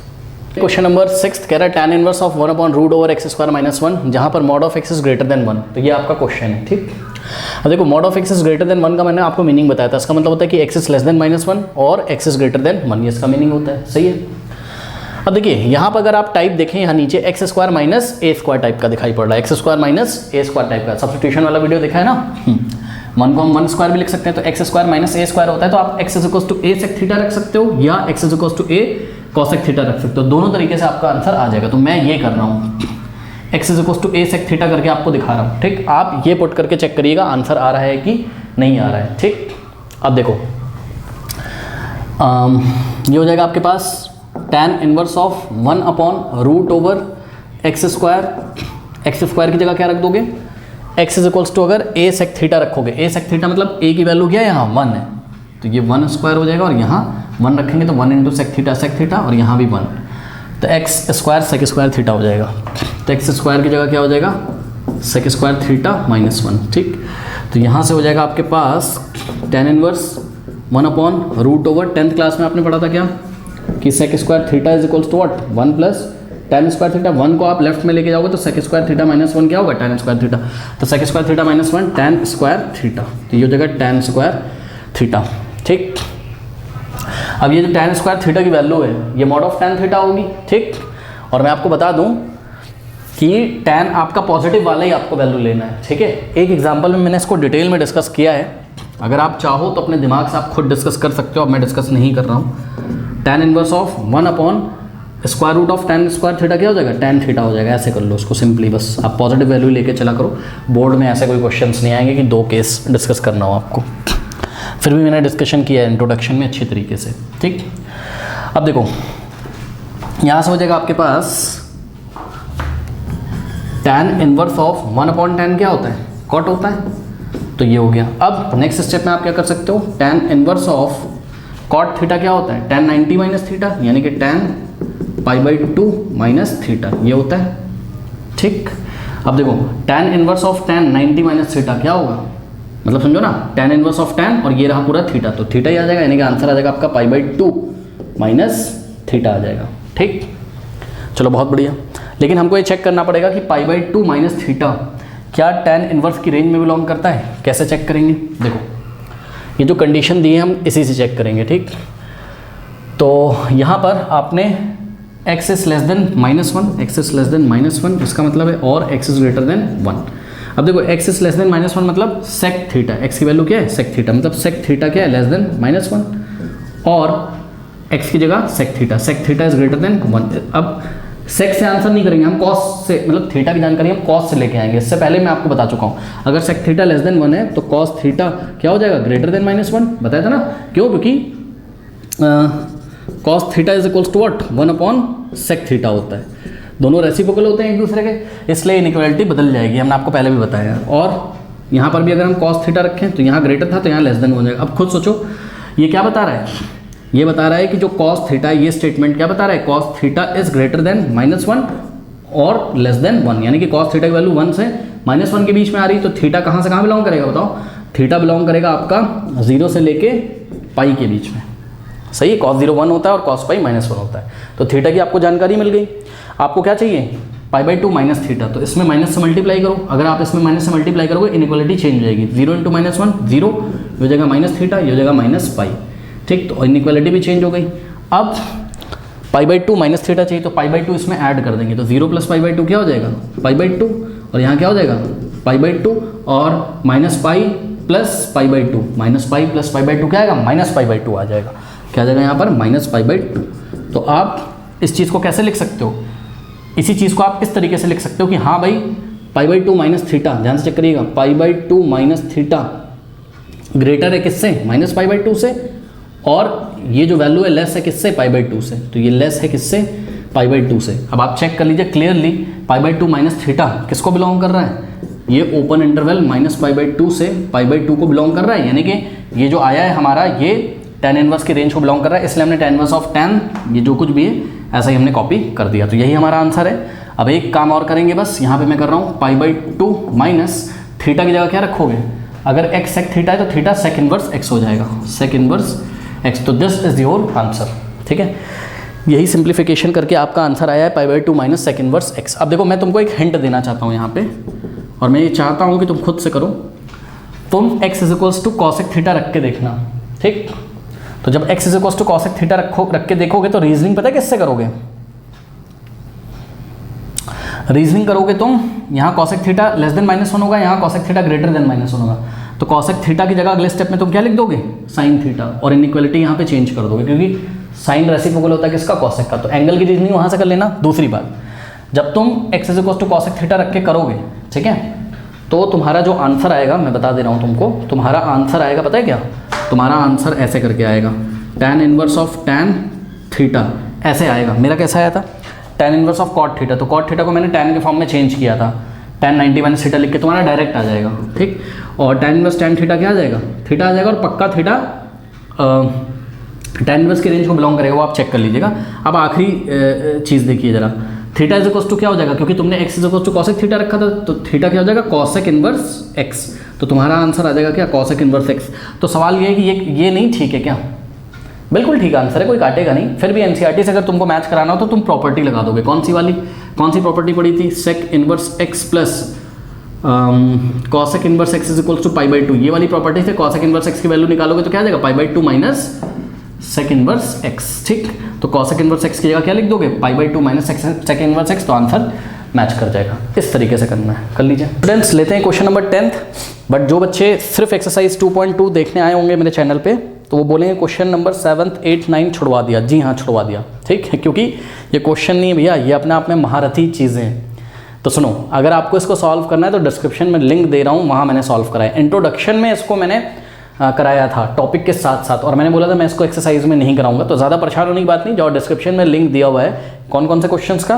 Question number 6 कह रहा है टैन इनवर्स ऑफ 1/√x² - 1, जहाँ पर mod of x is greater than 1। तो ये आपका क्वेश्चन है। ठीक, अब देखो mod of x is greater than 1 का मैंने आपको मीनिंग बताया था, इसका मतलब होता है कि x इज लेस देन -1 और x इज ग्रेटर देन 1, ये इसका मीनिंग होता है। सही है। अब देखिए यहाँ पर अगर आप टाइप देखें, यहाँ नीचे x² - a² टाइप का दिखाई पड़ रहा है, x² - a² टाइप का, सब्स्टिट्यूशन वाला वीडियो देखा है ना। 1 को हम 1 स्क्वायर भी लिख सकते हैं, तो x² - a² होता है, तो आप x = a sec थीटा रख सकते हो या x = a cos sec theta रख सकते हो, दोनों तरीके से आपका आंसर आ जाएगा। तो मैं ये कर रहा हूँ, x = a sec थीटा करके आपको दिखा रहा हूँ। ठीक, आप ये पुट करके चेक करिएगा आंसर आ रहा है कि नहीं आ रहा है। ठीक, अब देखो ये हो जाएगा आपके पास tan इनवर्स ऑफ 1/√x², की जगह क्या रख दोगे, x = अगर a sec थीटा रखोगे, a sec थीटा मतलब a की वैल्यू क्या है, यहाँ 1 है, तो ये 1² हो जाएगा, और यहाँ 1 रखेंगे तो 1 × sec थीटा, और यहाँ भी 1, तो x² sec² थीटा हो जाएगा। तो x² की जगह क्या हो जाएगा, sec² थीटा -1। ठीक, तो यहाँ से हो जाएगा आपके पास tan इनवर्स 1/√, 10th क्लास में आपने पढ़ा था क्या कि sec² theta is equals to what, 1 + tan² theta. 1 को आप लेफ्ट में लेके जाओगे तो sec² थीटा -1 क्या होगा, tan² थीटा, तो sec² थीटा -1 tan² थीटा, तो ये हो जाएगा tan² थीटा। ठीक, अब ये जो tan² थीटा की वैल्यू है ये मॉड ऑफ tan थीटा होगी। ठीक, और मैं आपको बता दूं कि tan आपका पॉजिटिव वाला ही आपको वैल्यू लेना है, ठीक है। एक एग्जांपल में मैंने इसको डिटेल में डिस्कस किया है, अगर आप चाहो तो अपने दिमाग से आप खुद डिस्कस कर सकते हो, अब मैं डिस्कस नहीं कर रहा हूँ। tan inverse of 1 upon square root of tan square theta क्या हो जाएगा, tan थीटा हो जाएगा। ऐसे कर लो उसको सिंपली, बस आप पॉजिटिव वैल्यू लेके चला करो। बोर्ड में ऐसे कोई क्वेश्चंस नहीं आएंगे कि 2 केस डिस्कस करना हो आपको, फिर भी मैंने डिस्कशन किया है इंट्रोडक्शन में अच्छी तरीके से, ठीक। अब देखो यहाँ से हो जाएगा आपके पास tan inverse of 1 upon tan क्या होता है, कॉट होता है, तो ये हो गया। अब नेक्स्ट स्टेप में आप क्या कर सकते हो, tan inverse of cot theta क्या होता है, tan 90 माइनस थीटा, यानी कि tan π/2 माइनस थीटा, ये होता है, ठीक। अब देखो tan inverse of tan 90 minus theta क्या होगा, मतलब समझो ना, tan इनवर्स ऑफ tan और ये रहा पूरा थीटा, तो थीटा ही आ जाएगा, यानी कि आंसर आ जाएगा आपका π/2 माइनस थीटा आ जाएगा, ठीक। चलो बहुत बढ़िया, लेकिन हमको ये चेक करना पड़ेगा कि π/2 माइनस थीटा क्या tan इनवर्स की रेंज में बिलोंग करता है। कैसे चेक करेंगे, देखो ये जो कंडीशन दी है हम इसी से चेक करेंगे, ठीक। तो यहाँ पर आपने x is less than -1, x is less than -1, इसका मतलब है और x इज ग्रेटर देन 1। अब देखो x इज लेस देन -1 मतलब सेक थीटा, x की वैल्यू क्या है, सेक थीटा, मतलब सेक थीटा क्या है, लेस देन -1, और x की जगह sec theta is greater than 1। अब सेक से आंसर नहीं करेंगे हम, कॉस से, मतलब थीटा की जानकारी हम कॉस से लेके आएंगे। इससे पहले मैं आपको बता चुका हूँ, अगर सेक थीटा लेस देन 1 है तो कॉस थीटा क्या हो जाएगा, ग्रेटर देन -1, बताया था ना। क्यों, क्योंकि cos theta is equals to what, 1 upon sec theta होता है, दोनों रेसिप्रोकल होते हैं एक दूसरे के, इसलिए इनइक्वालिटी बदल जाएगी, हमने आपको पहले भी बताया। और यहाँ पर भी अगर हम कॉस थीटा रखें तो यहाँ ग्रेटर था तो यहाँ लेस देन हो जाएगा। अब खुद सोचो ये क्या बता रहा है, ये बता रहा है कि जो कॉस थीटा, ये स्टेटमेंट क्या बता रहा है, cos theta is greater than -1 और लेस देन 1, यानी कि कॉस थीटा की वैल्यू 1 से -1 के बीच में आ रही, तो थीटा कहाँ से कहाँ बिलोंग करेगा बताओ, थीटा बिलोंग करेगा आपका 0 से लेके पाई के बीच में, सही है। cos 0 1 होता है और cos पाई -1 होता है, तो थीटा की आपको जानकारी मिल गई। आपको क्या चाहिए, π/2 माइनस थीटा, तो इसमें माइनस से मल्टीप्लाई करो, अगर आप इसमें माइनस से मल्टीप्लाई करोगे इनइक्वालिटी चेंज हो जाएगी, 0 × -1 0, ये हो जाएगा माइनस थीटा, ये हो जाएगा माइनस पाई, ठीक। तो इनइक्वालिटी भी चेंज हो गई। अब π/2 माइनस थीटा चाहिए तो π/2 इसमें ऐड कर देंगे, तो 0 + π/2 क्या हो जाएगा, π/2, और यहाँ क्या हो जाएगा π/2, और minus pi plus π/2, minus pi plus π/2 क्या आएगा, -π/2 आ जाएगा, क्या आ जाएगा यहाँ पर -π/2। तो आप इस चीज़ को कैसे लिख सकते हो, इसी चीज़ को आप इस तरीके से लिख सकते हो कि हाँ भाई π/2 माइनस थीटा, ध्यान से चेक करिएगा, π/2 माइनस थीटा ग्रेटर है किससे, -π/2 से, और ये जो वैल्यू है लेस है किससे, π/2 से, तो ये लेस है किससे, π/2 से। अब आप चेक कर लीजिए क्लियरली, π/2 माइनस थीटा किसको बिलोंग कर रहा है, ये ओपन इंटरवल -π/2 से π/2 को बिलोंग कर रहा है, यानी कि ये जो आया है हमारा ये tan इनवर्स की रेंज को बिलोंग कर रहा है, इसलिए हमने tan इनवर्स ऑफ tan ये जो कुछ भी है ऐसा ही हमने कॉपी कर दिया, तो यही हमारा आंसर है। अब एक काम और करेंगे, बस यहाँ पे मैं कर रहा हूँ π/2 माइनस थीटा की जगह क्या रखोगे, अगर x सेक थीटा है तो थीटा सेक इनवर्स x हो जाएगा, सेक इनवर्स x, तो दिस इज योर आंसर, ठीक है। यही सिंप्लीफिकेशन करके आपका आंसर आया है π/2 माइनस सेक इनवर्स x। अब देखो मैं तुमको एक हिंट देना चाहता हूँ यहाँ पे, और मैं ये चाहता हूँ कि तुम खुद से करो, तुम x is equals to cosec theta रख के देखना, ठीक। तो जब x is equals to cosec theta रख के देखोगे तो रीजनिंग पता है किससे करोगे, रीजनिंग करोगे तुम, यहाँ कॉसेक थीटा लेस देन -1 होगा, यहाँ कॉसेक थीटा ग्रेटर देन -1 होगा, तो कॉसेक थीटा की जगह अगले स्टेप में तुम क्या लिख दोगे, साइन थीटा, और इनइक्वालिटी यहाँ पे चेंज कर दोगे, क्योंकि साइन रेसिप्रोकल होता है किसका, कॉसेक का, तो एंगल की रीजनिंग वहाँ से कर लेना। दूसरी बात, जब तुम x is equals to cosec theta रख के करोगे, ठीक है, तो तुम्हारा जो आंसर आएगा, मैं बता दे रहा हूँ तुमको, तुम्हारा आंसर आएगा पता है क्या, तुम्हारा आंसर ऐसे करके आएगा, tan inverse of tan theta ऐसे आएगा। मेरा कैसा आया था, tan inverse of cot theta, तो cot थीटा को मैंने tan के फॉर्म में चेंज किया था, tan 90 माइनस थीटा लिख के तुम्हारा डायरेक्ट आ जाएगा, ठीक। और tan इनवर्स tan थीटा क्या आ जाएगा, थीटा आ जाएगा, और पक्का थीटा tan इनवर्स की रेंज को बिलोंग करेगा, वो आप चेक कर लीजिएगा। अब आखिरी चीज़ देखिए जरा, थीटा इज इक्वल्स टू क्या हो जाएगा, क्योंकि तुमने x is equals to cosec theta रखा था, तो थीटा क्या हो जाएगा, कॉसेक इनवर्स x, तो तुम्हारा आंसर आ जाएगा क्या, कॉसेक इनवर्स x। तो सवाल ये है कि ये नहीं ठीक है क्या, बिल्कुल ठीक आंसर है, कोई काटेगा नहीं। फिर भी एनसीईआरटी से अगर तुमको मैच कराना हो तो तुम प्रॉपर्टी लगा दोगे, कौन सी वाली, कौन सी प्रॉपर्टी पड़ी थी, sec inverse x plus cosec inverse x is equals to π/2, ये वाली प्रॉपर्टी से कॉसेक इनवर्स x की वैल्यू निकालोगे तो क्या आ जाएगा, π/2 माइनस सेक इनवर्स एक्स, ठीक। तो कॉसेक इनवर्स एक्स की जगह क्या लिख दोगे, π/2 माइनस सेक इनवर्स एक्स, तो आंसर मैच कर जाएगा। इस तरीके से करना है, कर लीजिए स्टूडेंट्स। लेते हैं क्वेश्चन नंबर 10th। बट जो बच्चे सिर्फ एक्सरसाइज 2.2 देखने आए होंगे मेरे चैनल पे, तो वो बोलेंगे क्वेश्चन नंबर 7, 8, 9 छुड़वा दिया। जी हाँ, छुड़वा दिया, ठीक है, क्योंकि ये क्वेश्चन नहीं है भैया, ये अपने आप में महारथी चीज़ें हैं। तो सुनो, अगर आपको इसको सॉल्व करना है तो डिस्क्रिप्शन में लिंक दे रहा हूँ, वहाँ मैंने सॉल्व कराया। इंट्रोडक्शन में इसको मैंने कराया था टॉपिक के साथ साथ, और मैंने बोला था मैं इसको एक्सरसाइज में नहीं कराऊंगा, तो ज़्यादा परेशान होने की बात नहीं। जो डिस्क्रिप्शन में लिंक दिया हुआ है कौन कौन से क्वेश्चंस का,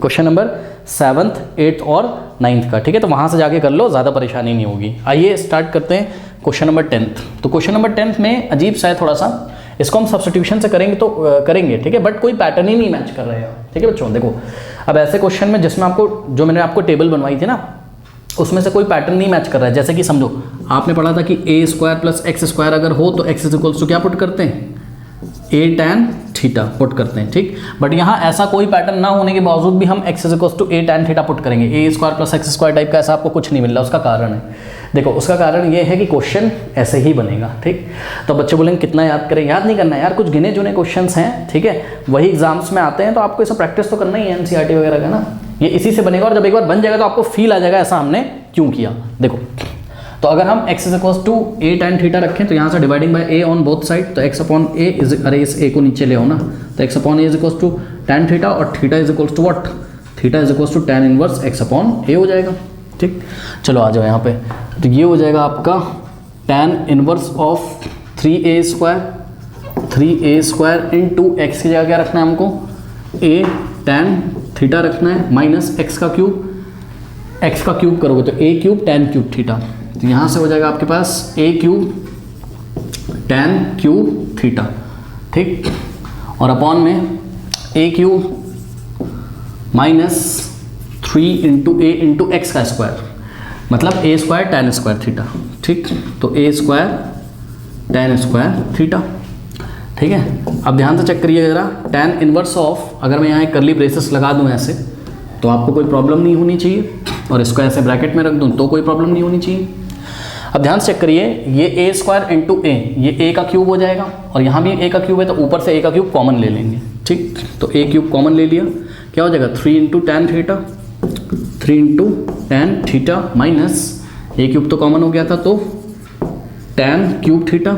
क्वेश्चन नंबर 7th, 8th और 9th का, ठीक है, तो वहाँ से जाके कर लो, ज़्यादा परेशानी नहीं होगी। आइए स्टार्ट करते हैं क्वेश्चन नंबर 10th। तो क्वेश्चन नंबर 10th में अजीब सा है थोड़ा सा, इसको हम सब्स्टिट्यूशन से करेंगे तो करेंगे, ठीक है, बट कोई पैटर्न ही नहीं मैच कर रहे हैं, ठीक है बच्चों। देखो अब ऐसे क्वेश्चन में जिसमें आपको, जो मैंने आपको टेबल बनवाई थी ना, उसमें से कोई पैटर्न नहीं मैच कर रहा है। जैसे कि समझो आपने पढ़ा था कि a² + x² अगर हो तो x = क्या पुट करते हैं, a tan थीटा पुट करते हैं, ठीक। बट यहाँ ऐसा कोई पैटर्न ना होने के बावजूद भी हम x = a tan theta put करेंगे। a² + x² टाइप का ऐसा आपको कुछ नहीं मिल रहा। उसका कारण है, देखो उसका कारण ये है कि क्वेश्चन ऐसे ही बनेगा, ठीक। तो बच्चे बोलेंगे कितना याद करें, याद नहीं करना है यार, कुछ गिने चुने क्वेश्चंस हैं, ठीक है, वही एग्जाम्स में आते हैं, तो आपको इसे प्रैक्टिस तो करना ही है एनसीईआरटी वगैरह का ना, ये इसी से बनेगा। और जब एक बार बन जाएगा तो आपको फील आ जाएगा ऐसा हमने क्यों किया। देखो तो अगर हम x = a tan थीटा रखें तो यहाँ से dividing by a on both side, तो x/a इज, अरे इस a को नीचे ले आओ ना, तो x/a = tan थीटा और theta = what, theta = tan inverse x/a हो जाएगा, ठीक। चलो आ जाओ यहाँ पे, तो ये हो जाएगा आपका tan inverse of 3a² into x की जगह क्या रखना है हमको, a tan थीटा रखना है, माइनस x का क्यूब करोगे तो a³ tan क्यूब थीटा, तो यहाँ से हो जाएगा आपके पास a³ tan क्यूब थीटा, ठीक। और अपॉन में a³ minus 3 into a into x का स्क्वायर, मतलब a² tan² थीटा, ठीक। तो a² tan² थीटा, ठीक है। अब ध्यान से चेक करिए जरा, tan इनवर्स ऑफ, अगर मैं यहाँ एक करली ब्रेसेस लगा दूँ ऐसे, तो आपको कोई प्रॉब्लम नहीं होनी चाहिए, और इसको ऐसे ब्रैकेट में रख दूँ तो कोई प्रॉब्लम नहीं होनी चाहिए। अब ध्यान से चेक करिए, ये a² इंटू a, ये a का क्यूब हो जाएगा, और यहाँ भी a का क्यूब है, तो ऊपर से a का क्यूब कॉमन ले लेंगे, ठीक। तो a³ कॉमन ले लिया, क्या हो जाएगा 3 into tan theta, 3 into tan theta minus a³ तो कॉमन हो गया था, तो tan क्यूब थीटा,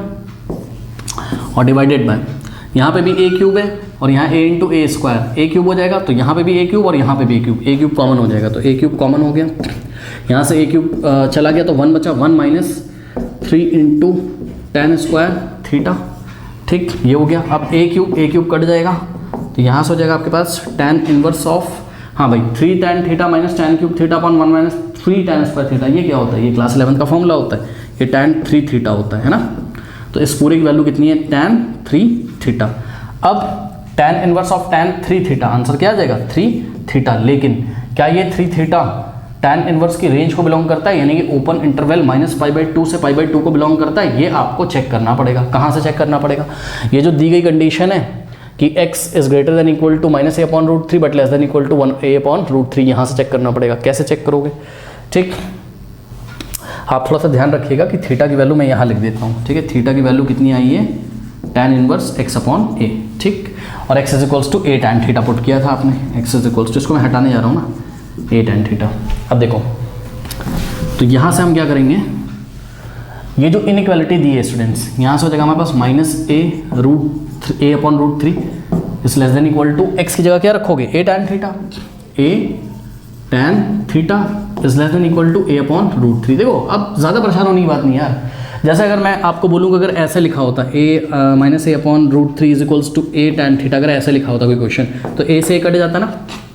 और डिवाइडेड बाय, यहाँ पे भी a³ है और यहाँ a into a square, a³ हो जाएगा, तो यहाँ पे भी a³ और यहाँ पे भी a³ कॉमन हो जाएगा, तो a³ कॉमन हो गया, यहाँ से a³ चला गया तो 1 बचा, 1 माइनस 3 इंटू tan² थीटा, ठीक, ये हो गया। अब a³ कट जाएगा, तो यहाँ से हो जाएगा आपके पास tan इनवर्स ऑफ, हाँ भाई 3 tan theta minus tan cube theta upon 1 minus 3 tan² theta, ये क्या होता है, ये क्लास 11 का फॉर्मूला होता है, ये tan 3 थीटा होता है ना। तो इस पूरे की वैल्यू कितनी है, tan 3 थीटा। अब tan inverse of tan 3 theta, answer क्या आ जाएगा 3 थीटा। लेकिन क्या ये 3 थीटा tan इनवर्स की रेंज को बिलोंग करता है, यानी कि ओपन इंटरवल -π/2 से π/2 को बिलोंग करता है, ये आपको चेक करना पड़ेगा। कहाँ से चेक करना पड़ेगा, ये जो दी गई कंडीशन है कि x is greater than equal to -a/√3 but less than equal to 1a/√3, यहाँ से चेक करना पड़ेगा। कैसे चेक करोगे, ठीक, आप थोड़ा सा ध्यान रखिएगा कि थीटा की वैल्यू मैं यहाँ लिख देता हूँ, ठीक है। थीटा की वैल्यू कितनी आई है, tan इनवर्स x/a, ठीक, और x = a tan theta put किया था आपने, x = इसको मैं हटाने जा रहा हूँ ना, a tan थीटा। अब देखो तो यहाँ से हम क्या करेंगे, ये जो इनइक्वालिटी दी है स्टूडेंट्स, यहाँ से हो जाएगा हमारे पास -a/√3 is less than equal to, x की जगह क्या रखोगे, a tan theta, a tan theta is less than equal to a/√3। देखो अब ज़्यादा परेशान होने की बात नहीं यार, जैसे अगर मैं आपको बोलूँ अगर ऐसे लिखा होता a-a/√3 is equals to a tan theta, अगर ऐसे लिखा होता कोई क्वेश्चन, तो a से a कट जाता ना,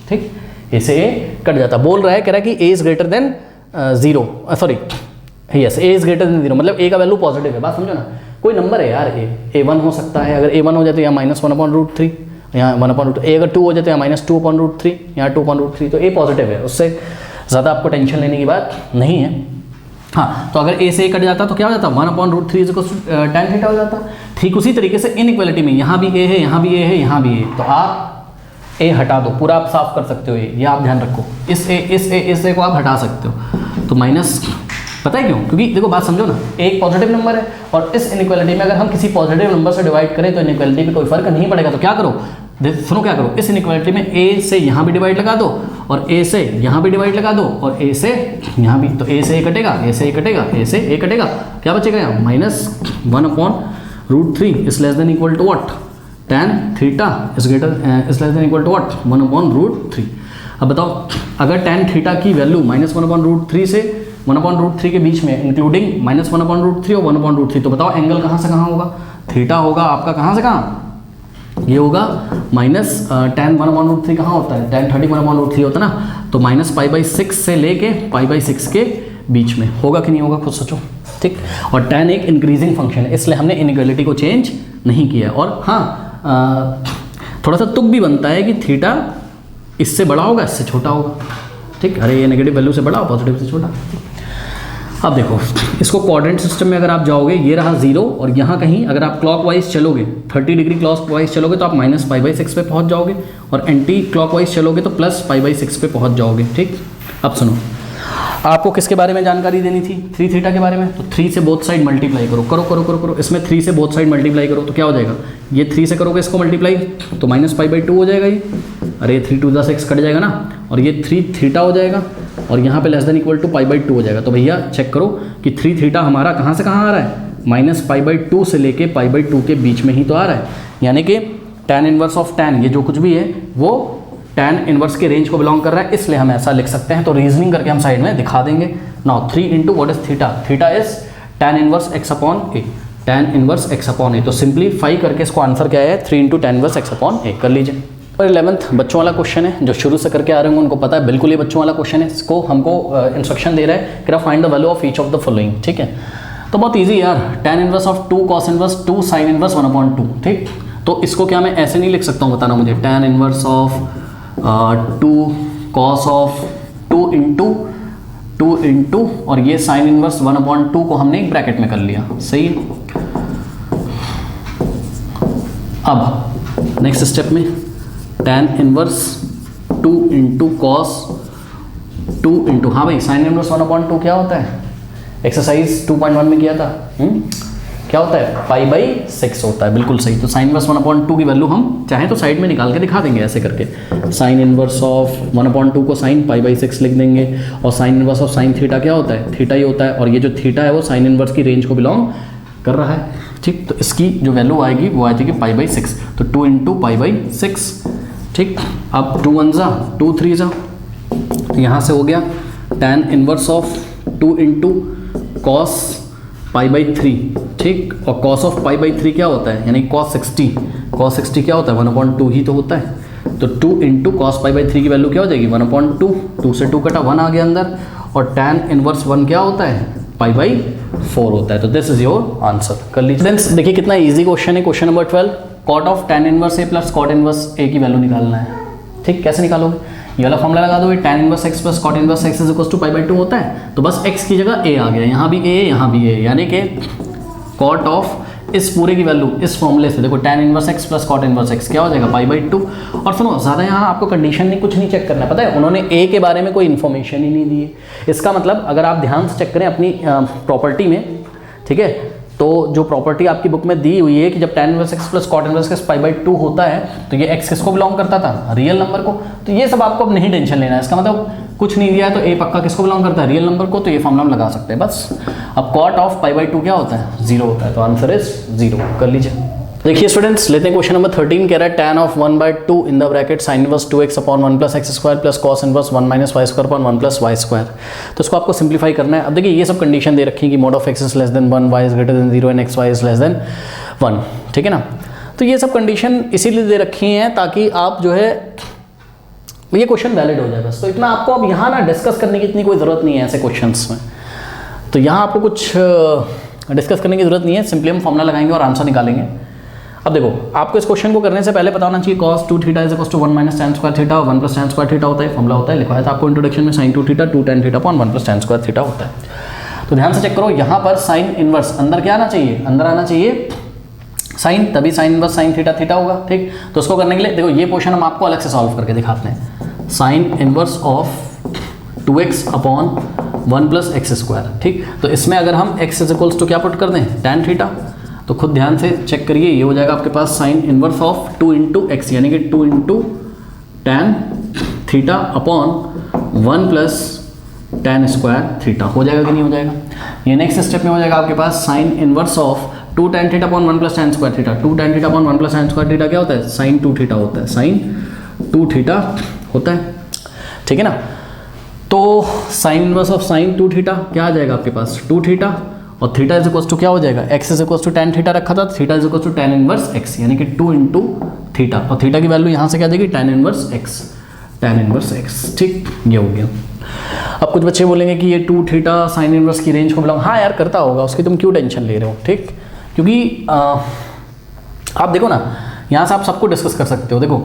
ठीक, a से a कट जाता। बोल रहा है, कह रहा है कि a is greater then 0, sorry yes, a is greater then 0, मतलब a का वैल्यू पॉजिटिव है। बात समझो ना, कोई नंबर है यार, a1 हो सकता है, अगर a1 हो जाए तो यहाँ -1/√3, यहाँ 1/√3, a अगर 2 हो जाए तो यहाँ -2/√3, यहाँ 2/√3, तो a पॉजिटिव है, उससे ज़्यादा आपको टेंशन लेने की बात नहीं है। हाँ, तो अगर a से a कट जाता तो क्या हो जाता, 1/√3 is equal to tan theta हो जाता। ठीक उसी तरीके से इनइक्वालिटी में यहाँ भी a है, यहाँ भी a है, यहाँ भी a, तो आप a हटा दो, पूरा आप साफ कर सकते हो, ये आप ध्यान रखो, इस a को आप हटा सकते हो, तो पता है क्यों? क्योंकि देखो बात समझो ना, एक पॉजिटिव नंबर है और इस इनइक्वालिटी में अगर हम किसी पॉजिटिव नंबर से डिवाइड करें तो इनइक्वालिटी पे कोई फर्क नहीं पड़ेगा। तो क्या करो, सुनो क्या करो, इस इनइक्वालिटी में ए से यहाँ भी डिवाइड लगा दो और ए से यहाँ भी डिवाइड लगा दो और ए से यहाँ भी, तो ए से ए कटेगा, ए से ए कटेगा, ए से ए कटेगा, क्या बचेगा यहाँ -1/√3 is less than equal to what, tan theta is less than equal to what 1/√3। अब बताओ अगर tan थीटा की वैल्यू -1/√3 से 1/√3 के बीच में इंक्लूडिंग -1/√3 और 1/√3, तो बताओ एंगल कहाँ से कहाँ होगा, थीटा होगा आपका कहाँ से कहाँ, ये होगा tan 1/√3 कहाँ होता है, tan 30 1/√3 होता है ना, तो -π/6 से लेके π/6 के बीच में होगा कि नहीं होगा, खुद सोचो, ठीक। और tan एक इंक्रीजिंग फंक्शन है, इसलिए हमने इनइक्वालिटी को चेंज नहीं किया। और हाँ थोड़ा सा तुक भी बनता है कि थीटा इससे बड़ा होगा इससे छोटा होगा, ठीक। अरे ये नेगेटिव वैल्यू से बड़ा पॉजिटिव से छोटा, ठीक। अब देखो इसको क्वाड्रेंट सिस्टम में अगर आप जाओगे, ये रहा 0 और यहाँ कहीं अगर आप क्लॉकवाइज चलोगे 30 डिग्री क्लॉकवाइज चलोगे तो आप -π/6 पे पहुँच जाओगे और एंटी क्लॉकवाइज चलोगे तो +π/6 पे पहुँच जाओगे, ठीक। अब सुनो, आपको किसके बारे में जानकारी देनी थी, 3 थीटा के बारे में, तो 3 से बोथ साइड मल्टीप्लाई करो, करो करो करो करो, इसमें 3 से बोथ साइड मल्टीप्लाई करो तो क्या हो जाएगा, ये 3 से करोगे इसको मल्टीप्लाई तो -π/2 हो जाएगा ये, अरे 3 2 6 कट जाएगा ना, और ये 3 थीटा हो जाएगा और यहाँ पे लेस देन इक्वल टू π/2 हो जाएगा। तो भैया चेक करो कि 3 थीटा हमारा कहाँ से कहाँ आ रहा है, -π/2 से लेके π/2 के बीच में ही तो आ रहा है, यानी कि tan इनवर्स ऑफ tan, ये जो कुछ भी है वो tan इनवर्स के रेंज को बिलोंग कर रहा है, इसलिए हम ऐसा लिख सकते हैं। तो रीजनिंग करके हम साइड में दिखा देंगे। Now 3 into what is theta, theta is tan inverse x/a, tan inverse x/a। तो सिंप्लीफाई करके इसको आंसर क्या है, 3 इंटू tan इनवर्स x/a कर लीजिए। और 11th बच्चों वाला क्वेश्चन है, जो शुरू से करके आ रहे होंगे उनको पता है, बिल्कुल ये बच्चों वाला क्वेश्चन है। इसको हमको इंस्ट्रक्शन दे रहा है कि find the value of each of the following, ठीक है। तो बहुत ईजी यार, tan inverse of 2 cos inverse 2 sin inverse 1/2, ठीक। तो इसको क्या मैं ऐसे नहीं लिख सकता हूँ, बताना मुझे, tan inverse of 2 cos of 2 into और ये sin इनवर्स 1/2 को हमने एक ब्रैकेट में कर लिया, सही है। अब नेक्स्ट स्टेप में tan inverse 2 into cos 2 into, हाँ भाई sin इनवर्स 1/2 क्या होता है, एक्सरसाइज 2.1 में किया था, क्या होता है, π/6 होता है, बिल्कुल सही। तो sin इनवर्स 1/2 की वैल्यू हम चाहें तो साइड में निकाल के दिखा देंगे ऐसे करके, sin इनवर्स ऑफ 1/2 को sin π/6 लिख देंगे और sin inverse of sin theta क्या होता है, थीटा ही होता है, और ये जो थीटा है वो sin इनवर्स की रेंज को बिलोंग कर रहा है, ठीक। तो इसकी जो वैल्यू आएगी वो आ जाएगी π/6, तो 2 इंटू π/6, ठीक। अब 2 1 जा 2 3 जा, तो यहाँ से हो गया tan inverse of 2 into cos π/3, ठीक। और cos ऑफ π/3 क्या होता है, यानी cos 60 क्या होता है, 1/2 ही तो होता है। तो 2 इंटू cos π/3 की वैल्यू क्या हो जाएगी, 1/2, 2 से 2 कटा 1 आ गया अंदर, और tan इनवर्स 1 क्या होता है, π/4 होता है। तो दिस इज योर आंसर, कर लीजिए। देखिए कितना इजी क्वेश्चन है, question number 12, cot of tan inverse a plus cot inverse a की वैल्यू निकालना है, ठीक। कैसे निकालोगे, ये वाला फॉर्मूला लगा दो, tan inverse x plus cot inverse x is equal to π/2 होता है, तो बस x की जगह a आ गया, यहाँ भी a यहाँ भी a, यानी कि cot ऑफ इस पूरे की वैल्यू इस फॉर्मूले से देखो tan inverse x plus cot inverse x क्या हो जाएगा, π/2। और सुनो ज़्यादा यहाँ आपको कंडीशन नहीं, कुछ नहीं चेक करना है, पता है उन्होंने a के बारे में कोई इन्फॉर्मेशन ही नहीं दी है। इसका मतलब अगर आप ध्यान से चेक करें अपनी प्रॉपर्टी में, ठीक है, तो जो प्रॉपर्टी आपकी बुक में दी हुई है कि जब tan inverse x plus cot inverse x π/2 होता है तो ये x किसको बिलोंग करता था, रियल नंबर को। तो ये सब आपको अब नहीं टेंशन लेना है, इसका मतलब कुछ नहीं दिया है तो a पक्का किसको बिलोंग करता है, रियल नंबर को, तो ये फॉर्मूला हम लगा सकते हैं बस। अब cot ऑफ π/2 क्या होता है, 0 होता है, तो आंसर इज 0, कर लीजिए। देखिए स्टूडेंट्स, लेते हैं क्वेश्चन नंबर 13, कह रहा है tan of 1/2 in the bracket sin inverse 2x/1 plus x square plus cos inverse 1 minus y square upon 1 plus y square. तो इसको आपको सिंप्लीफाई करना है। अब देखिए ये सब कंडीशन दे रखी है कि mode of x is less than 1, y is greater then 0 and x y is less than 1, ठीक है ना। तो ये सब कंडीशन इसीलिए दे रखी हैं ताकि आप जो है ये क्वेश्चन वैलिड हो जाए बस। तो इतना आपको अब यहाँ ना डिस्कस करने की इतनी कोई ज़रूरत नहीं है ऐसे क्वेश्चंस में, तो यहाँ आपको कुछ डिस्कस करने की ज़रूरत नहीं है, सिंपली हम फॉर्मूला लगाएंगे और आंसर निकालेंगे। अब देखो आपको इस क्वेश्चन को करने से पहले पता होना चाहिए cos 2 theta is equal to 1 minus tan square theta, 1 plus tan square theta होता है, फॉर्मूला होता है, लिखा है था आपको इंट्रोडक्शन में sin 2 theta 2 tan theta upon 1 plus tan square theta होता है। तो ध्यान से चेक करो, यहाँ पर sin इनवर्स अंदर क्या आना चाहिए, अंदर आना चाहिए sin, तभी sin inverse sin theta theta होगा, ठीक। तो उसको करने के लिए देखो ये पोर्शन हम आपको अलग से सॉल्व करके दिखाते हैं। sin inverse of 2x upon 1 plus x square. ठीक, तो इसमें अगर हम x इज इक्वल्स टू क्या पुट कर दें, tan थीटा, तो खुद ध्यान से चेक करिए, ये हो जाएगा आपके पास sine inverse of 2 into x, यानी कि 2 into tan theta upon 1 plus tan square theta. हो जाएगा कि नहीं हो जाएगा? ये नेक्स्ट स्टेप में हो जाएगा आपके पास sine inverse of 2 tan theta upon 1 plus tan square theta. 2 tan theta upon 1 plus tan square theta क्या होता है? साइन 2 थीटा होता है, साइन 2 थीटा होता है। ठीक है ना? तो sine inverse of sine 2 theta क्या आ जाएगा आपके पास? 2 थीटा, और थीटा इज इक्वल्स टू क्या हो जाएगा? X is equals to tan theta रखा था, theta is equals to tan inverse x, यानी कि 2 इंटू थीटा, और थीटा की वैल्यू यहाँ से क्या देगी? Tan inverse x, tan inverse x. ठीक, ये हो गया। अब कुछ बच्चे बोलेंगे कि ये 2 थीटा साइन इनवर्स की रेंज को बिलोंग, हाँ यार करता होगा, उसकी तुम क्यों टेंशन ले रहे हो? ठीक, क्योंकि आप देखो ना, यहाँ से आप सबको डिस्कस कर सकते हो। देखो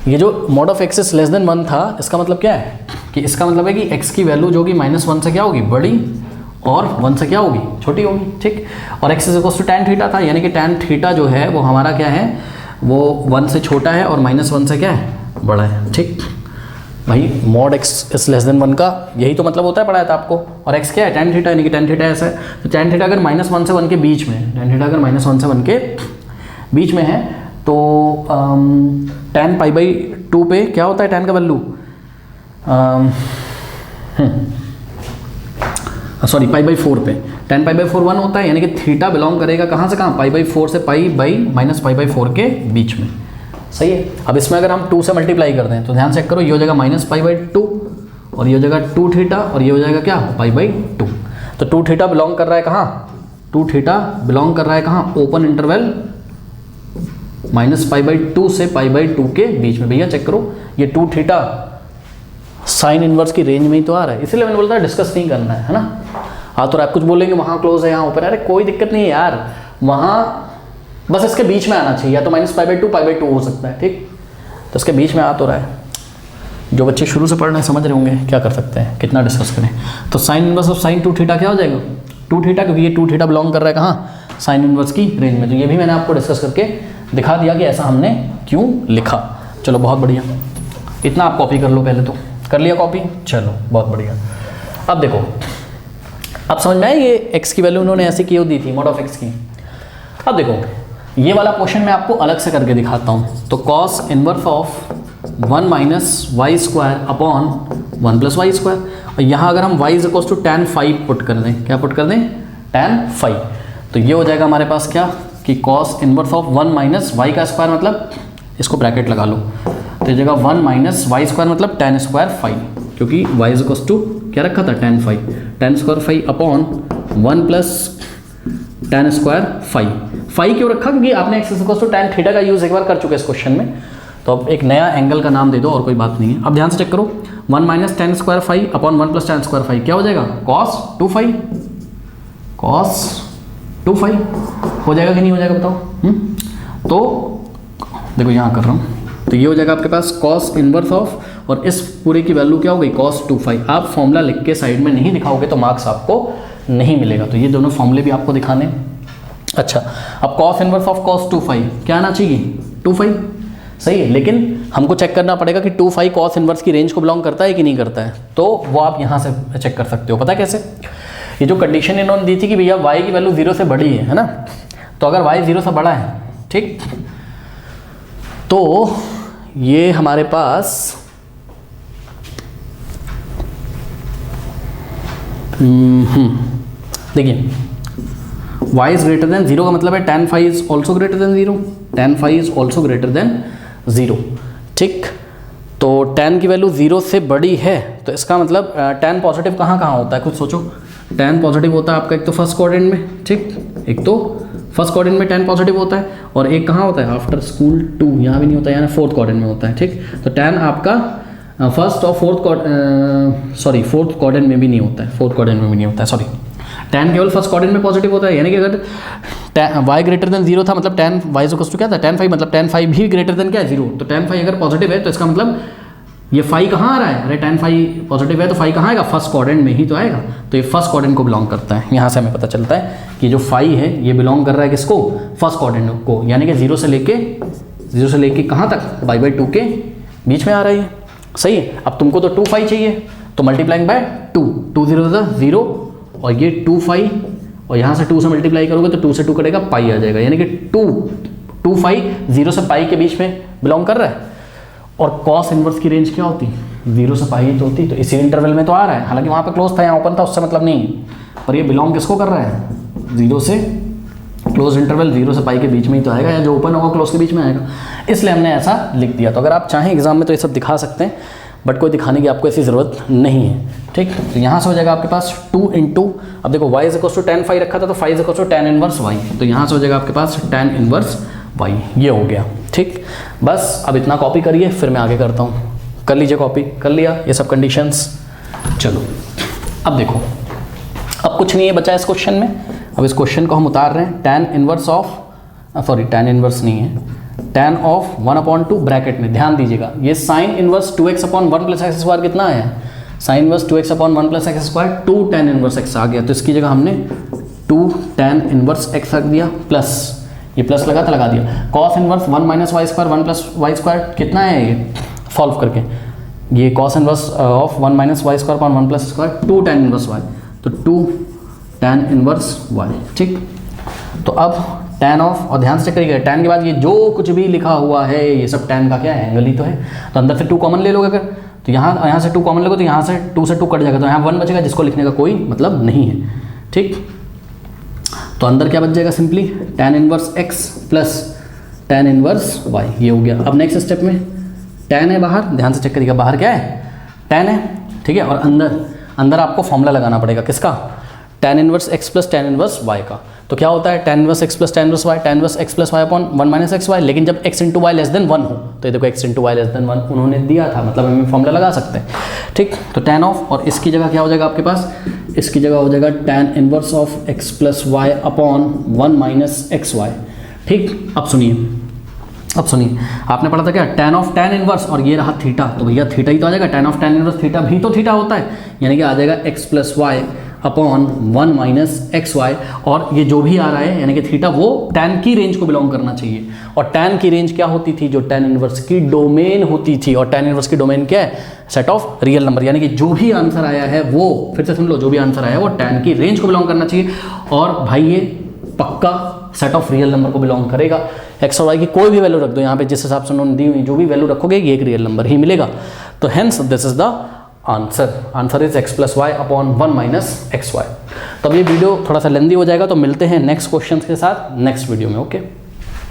ये जो mod of x is less than 1 था, इसका मतलब क्या है कि इसका मतलब है कि x की वैल्यू जो कि -1 से क्या होगी? बड़ी, और 1 से क्या होगी? छोटी होगी। ठीक, और x is equals to tan theta था, यानी कि टैन थीटा जो है वो हमारा क्या है? वो 1 से छोटा है और -1 से क्या है? बड़ा है। ठीक भाई, mod x is less than 1 का यही तो मतलब होता है, पढ़ाया था आपको। और x क्या है? टैन थीटा, यानी कि टैन थीटा ऐसा है, तो टैन थीटा अगर -1 से 1 के बीच में है, टैन थीटा अगर -1 से 1 के बीच में है, तो टैन पाई बाई 2 पे क्या होता है टैन का वैल्यू? सॉरी, पाई बाई 4 पे टैन पाई बाई 4 1 होता है, यानी कि थीटा बिलोंग करेगा कहाँ से कहाँ? पाई बाई 4 से pi by minus pi by 4 के बीच में। सही है। अब इसमें अगर हम 2 से मल्टीप्लाई कर दें तो ध्यान चेक करो, ये हो जाएगा माइनस पाई बाई 2, और ये हो जाएगा 2 थीटा, और ये हो जाएगा क्या? Pi by 2। तो 2 थीटा बिलोंग कर रहा है कहाँ? 2 थीटा बिलोंग कर रहा है कहाँ? Open interval minus pi by 2 से पाई बाई 2 के बीच में। भैया चेक करो, ये 2 थीटा साइन इनवर्स की रेंज में ही तो आ रहा है, इसलिए मैंने बोलता है डिस्कस नहीं करना है ना। हाँ, तो आप कुछ बोलेंगे वहाँ क्लोज है, यहाँ ओपन है, अरे कोई दिक्कत नहीं है यार, वहाँ बस इसके बीच में आना चाहिए, या तो माइनस पाई बाई 2 हो सकता है। ठीक, तो इसके बीच में आ तो रहा है। जो बच्चे शुरू से पढ़ रहे हैं समझ रहे होंगे क्या कर सकते हैं, कितना डिस्कस करें। तो sine inverse of sine 2 theta क्या हो जाएगा? 2 थीटा, क्योंकि ये 2 थीटा बिलोंग कर रहा है कहाँ? साइन इनवर्स की रेंज में। तो ये भी मैंने आपको डिस्कस करके दिखा दिया कि ऐसा हमने क्यों लिखा। चलो बहुत बढ़िया, इतना आप कॉपी कर लो, पहले तो कर लिया कॉपी, चलो बहुत बढ़िया। अब देखो, अब समझ में आया ये x की वैल्यू उन्होंने ऐसे क्यों दी थी, मॉड ऑफ x की। अब देखो ये वाला क्वेश्चन मैं आपको अलग से करके दिखाता हूँ। तो cos inverse of 1 minus y square upon 1 plus y square, और यहाँ अगर हम y is equals to tan phi put कर दें, क्या पुट कर दें? tan phi, तो ये हो जाएगा हमारे पास क्या कि cos inverse of 1 minus y का स्क्वायर, मतलब इसको ब्रैकेट लगा लो, तो ये जगह 1 माइनस वाई स्क्वायर मतलब tan स्क्वायर फाई, क्योंकि y इज इक्वल्स टू क्या रखा था? tan phi, tan square phi upon 1 plus tan square phi. Phi क्यों रखा? क्योंकि आपने x is equals to tan थीटा का यूज़ एक बार कर चुके इस क्वेश्चन में, तो अब एक नया एंगल का नाम दे दो और कोई बात नहीं है। अब ध्यान से चेक करो, 1 minus tan square phi upon 1 plus tan square phi क्या हो जाएगा? cos 2 फाई, cos 2 फाई हो जाएगा कि नहीं हो जाएगा बताओ? तो देखो यहाँ कर रहा हूँ, तो ये हो जाएगा आपके पास cos इनवर्स ऑफ, और इस पूरे की वैल्यू क्या हो गई? cos 2 phi. आप फॉर्मूला लिख के साइड में नहीं दिखाओगे तो मार्क्स आपको नहीं मिलेगा, तो ये दोनों फॉर्मूले भी आपको दिखाने। अच्छा, अब cos inverse of cos 2 phi क्या आना चाहिए? 2 फाई, सही है, लेकिन हमको चेक करना पड़ेगा कि 2 फाई cos इनवर्स की रेंज को बिलोंग करता है कि नहीं करता है, तो वो आप यहाँ से चेक कर सकते हो। पता कैसे? ये जो कंडीशन इन्होंने दी थी कि भैया y की वैल्यू 0 से बड़ी है ना, तो अगर y 0 से बड़ा है, ठीक, तो ये हमारे पास देखिए y इज ग्रेटर देन 0 का मतलब है tan phi is also greater than 0, tan phi is also greater than 0। ठीक, तो tan की वैल्यू 0 से बड़ी है, तो इसका मतलब tan पॉजिटिव कहाँ कहाँ होता है? कुछ सोचो। tan पॉजिटिव होता है आपका एक तो फर्स्ट क्वाड्रेंट में, ठीक, एक तो फर्स्ट क्वाड्रेंट में tan पॉजिटिव होता है, और एक कहाँ होता है? आफ्टर स्कूल 2, यहाँ भी नहीं होता है, यानी फोर्थ क्वाड्रेंट में होता है। ठीक, तो tan आपका फर्स्ट और फोर्थ क्वाड्रेंट में भी नहीं होता है, फोर्थ क्वाड्रेंट में भी नहीं होता है, सॉरी, tan केवल फर्स्ट क्वाड्रेंट में पॉजिटिव होता है। यानी कि अगर y ग्रेटर देन 0 था, मतलब tan y is equals to क्या था? tan phi, मतलब tan phi भी ग्रेटर देन क्या है? 0। तो tan phi अगर पॉजिटिव है तो इसका मतलब ये phi कहाँ आ रहा है? अरे tan phi पॉजिटिव है तो phi कहाँ आएगा? फर्स्ट क्वाड्रेंट में ही तो आएगा, तो ये फर्स्ट क्वाड्रेंट को बिलोंग करता है। यहाँ से हमें पता चलता है कि जो phi है ये बिलोंग कर रहा है किसको? फर्स्ट क्वाड्रेंट को, यानी कि 0 से लेके कहाँ तक? पाई बाई 2 के बीच में आ रहा है। सही है। अब तुमको तो 2 फाई चाहिए, तो मल्टीप्लाइंग बाय 2, 2 0 0 और ये 2 5 और यहाँ से 2 से मल्टीप्लाई करोगे तो 2 से 2 कटेगा, पाई आ जाएगा, यानी कि 2 5 0 से पाई के बीच में बिलोंग कर रहा है। और कॉस इनवर्स की रेंज क्या होती, 0 से पाई तो होती, तो इसी इंटरवल में तो आ रहा है, हालांकि वहाँ पे क्लोज था यहाँ ओपन था, उससे मतलब नहीं है, पर ये बिलोंग किसको कर रहा है, 0 से क्लोज इंटरवल 0 से पाई के बीच में ही तो आएगा, या जो ओपन होगा क्लोज के बीच में आएगा, इसलिए हमने ऐसा लिख दिया। तो अगर आप चाहें एग्जाम में तो ये सब दिखा सकते हैं, बट कोई दिखाने की आपको ऐसी ज़रूरत नहीं है, ठीक। तो यहाँ से हो जाएगा आपके पास 2 इंटू, अब देखो y = tan phi रखा था तो phi = tan इनवर्स y, तो यहाँ से हो जाएगा आपके पास tan इनवर्स y, ये हो गया, ठीक। बस अब इतना कॉपी करिए, फिर मैं आगे करता हूँ। कर लीजिए कॉपी, कर लिया ये सब कंडीशंस। चलो अब देखो, अब कुछ नहीं है बचा इस क्वेश्चन में, अब इस क्वेश्चन को हम उतार रहे हैं, tan inverse of, sorry tan inverse नहीं है, tan ऑफ 1/2 ब्रैकेट में, ध्यान दीजिएगा ये sin इनवर्स 2x/1 + x² कितना आया, sin inverse 2x/1 + x², 2 tan inverse x आ गया, तो इसकी जगह हमने 2 tan इनवर्स x रख दिया, प्लस ये प्लस लगा था, लगा दिया, cos इनवर्स 1 - y² 1 + y² कितना है, ये सॉल्व करके ये cos inverse of 1 - y² 1 + x², 2 tan inverse y, तो 2 tan इनवर्स y, ठीक। तो अब tan ऑफ, और ध्यान से चेक करिएगा, tan के बाद ये जो कुछ भी लिखा हुआ है ये सब tan का क्या है, एंगल ही तो है, तो अंदर से 2 कॉमन ले लोगे अगर, तो यहाँ से 2 कॉमन लोगे तो यहाँ से 2 से 2 कट जाएगा, तो यहाँ 1 बचेगा, जिसको लिखने का कोई मतलब नहीं है, ठीक। तो अंदर क्या बच जाएगा, simply tan inverse x plus tan inverse y, ये हो गया। अब नेक्स्ट स्टेप में tan है बाहर, ध्यान से चेक करिएगा, बाहर क्या है, tan है, ठीक है, और अंदर आपको फॉर्मूला लगाना पड़ेगा, किसका, tan inverse x plus tan inverse y का। तो क्या होता है, tan inverse x plus tan inverse y, tan inverse x plus y upon 1 - xy, लेकिन जब x × y <1 हो, तो ये देखो x × y <1 उन्होंने दिया था, मतलब हम फॉर्मूला लगा सकते हैं, ठीक। तो tan ऑफ, और इसकी जगह क्या हो जाएगा आपके पास, इसकी जगह हो जाएगा tan inverse of x plus y upon 1 - xy, ठीक। अब सुनिए, आपने पढ़ा था क्या, tan ऑफ tan इनवर्स, और ये रहा थीटा, तो भैया थीटा ही तो आ जाएगा, tan of tan inverse theta भी तो थीटा होता है, यानी कि आ जाएगा x plus y upon 1 - xy, और ये जो भी आ रहा है यानी कि थीटा वो tan की रेंज को बिलोंग करना चाहिए, और tan की रेंज क्या होती थी, जो tan इनवर्स की डोमेन होती थी, और tan इनवर्स की डोमेन क्या है, सेट ऑफ रियल नंबर, यानी कि जो भी आंसर आया है वो, फिर से सुन लो, जो भी आंसर आया है वो tan की रेंज को बिलोंग करना चाहिए, और भाई ये पक्का सेट ऑफ रियल नंबर को बिलोंग करेगा। x और y की कोई भी वैल्यू रख दो यहाँ पे, जिस हिसाब से उन्होंने दी हुई जो भी वैल्यू रखोगे ये एक रियल नंबर ही मिलेगा, तो hence this is the answer is x plus y upon 1 - xy। तो अब ये वीडियो थोड़ा सा लेंदी हो जाएगा, तो मिलते हैं नेक्स्ट क्वेश्चन के साथ नेक्स्ट वीडियो में, ओके।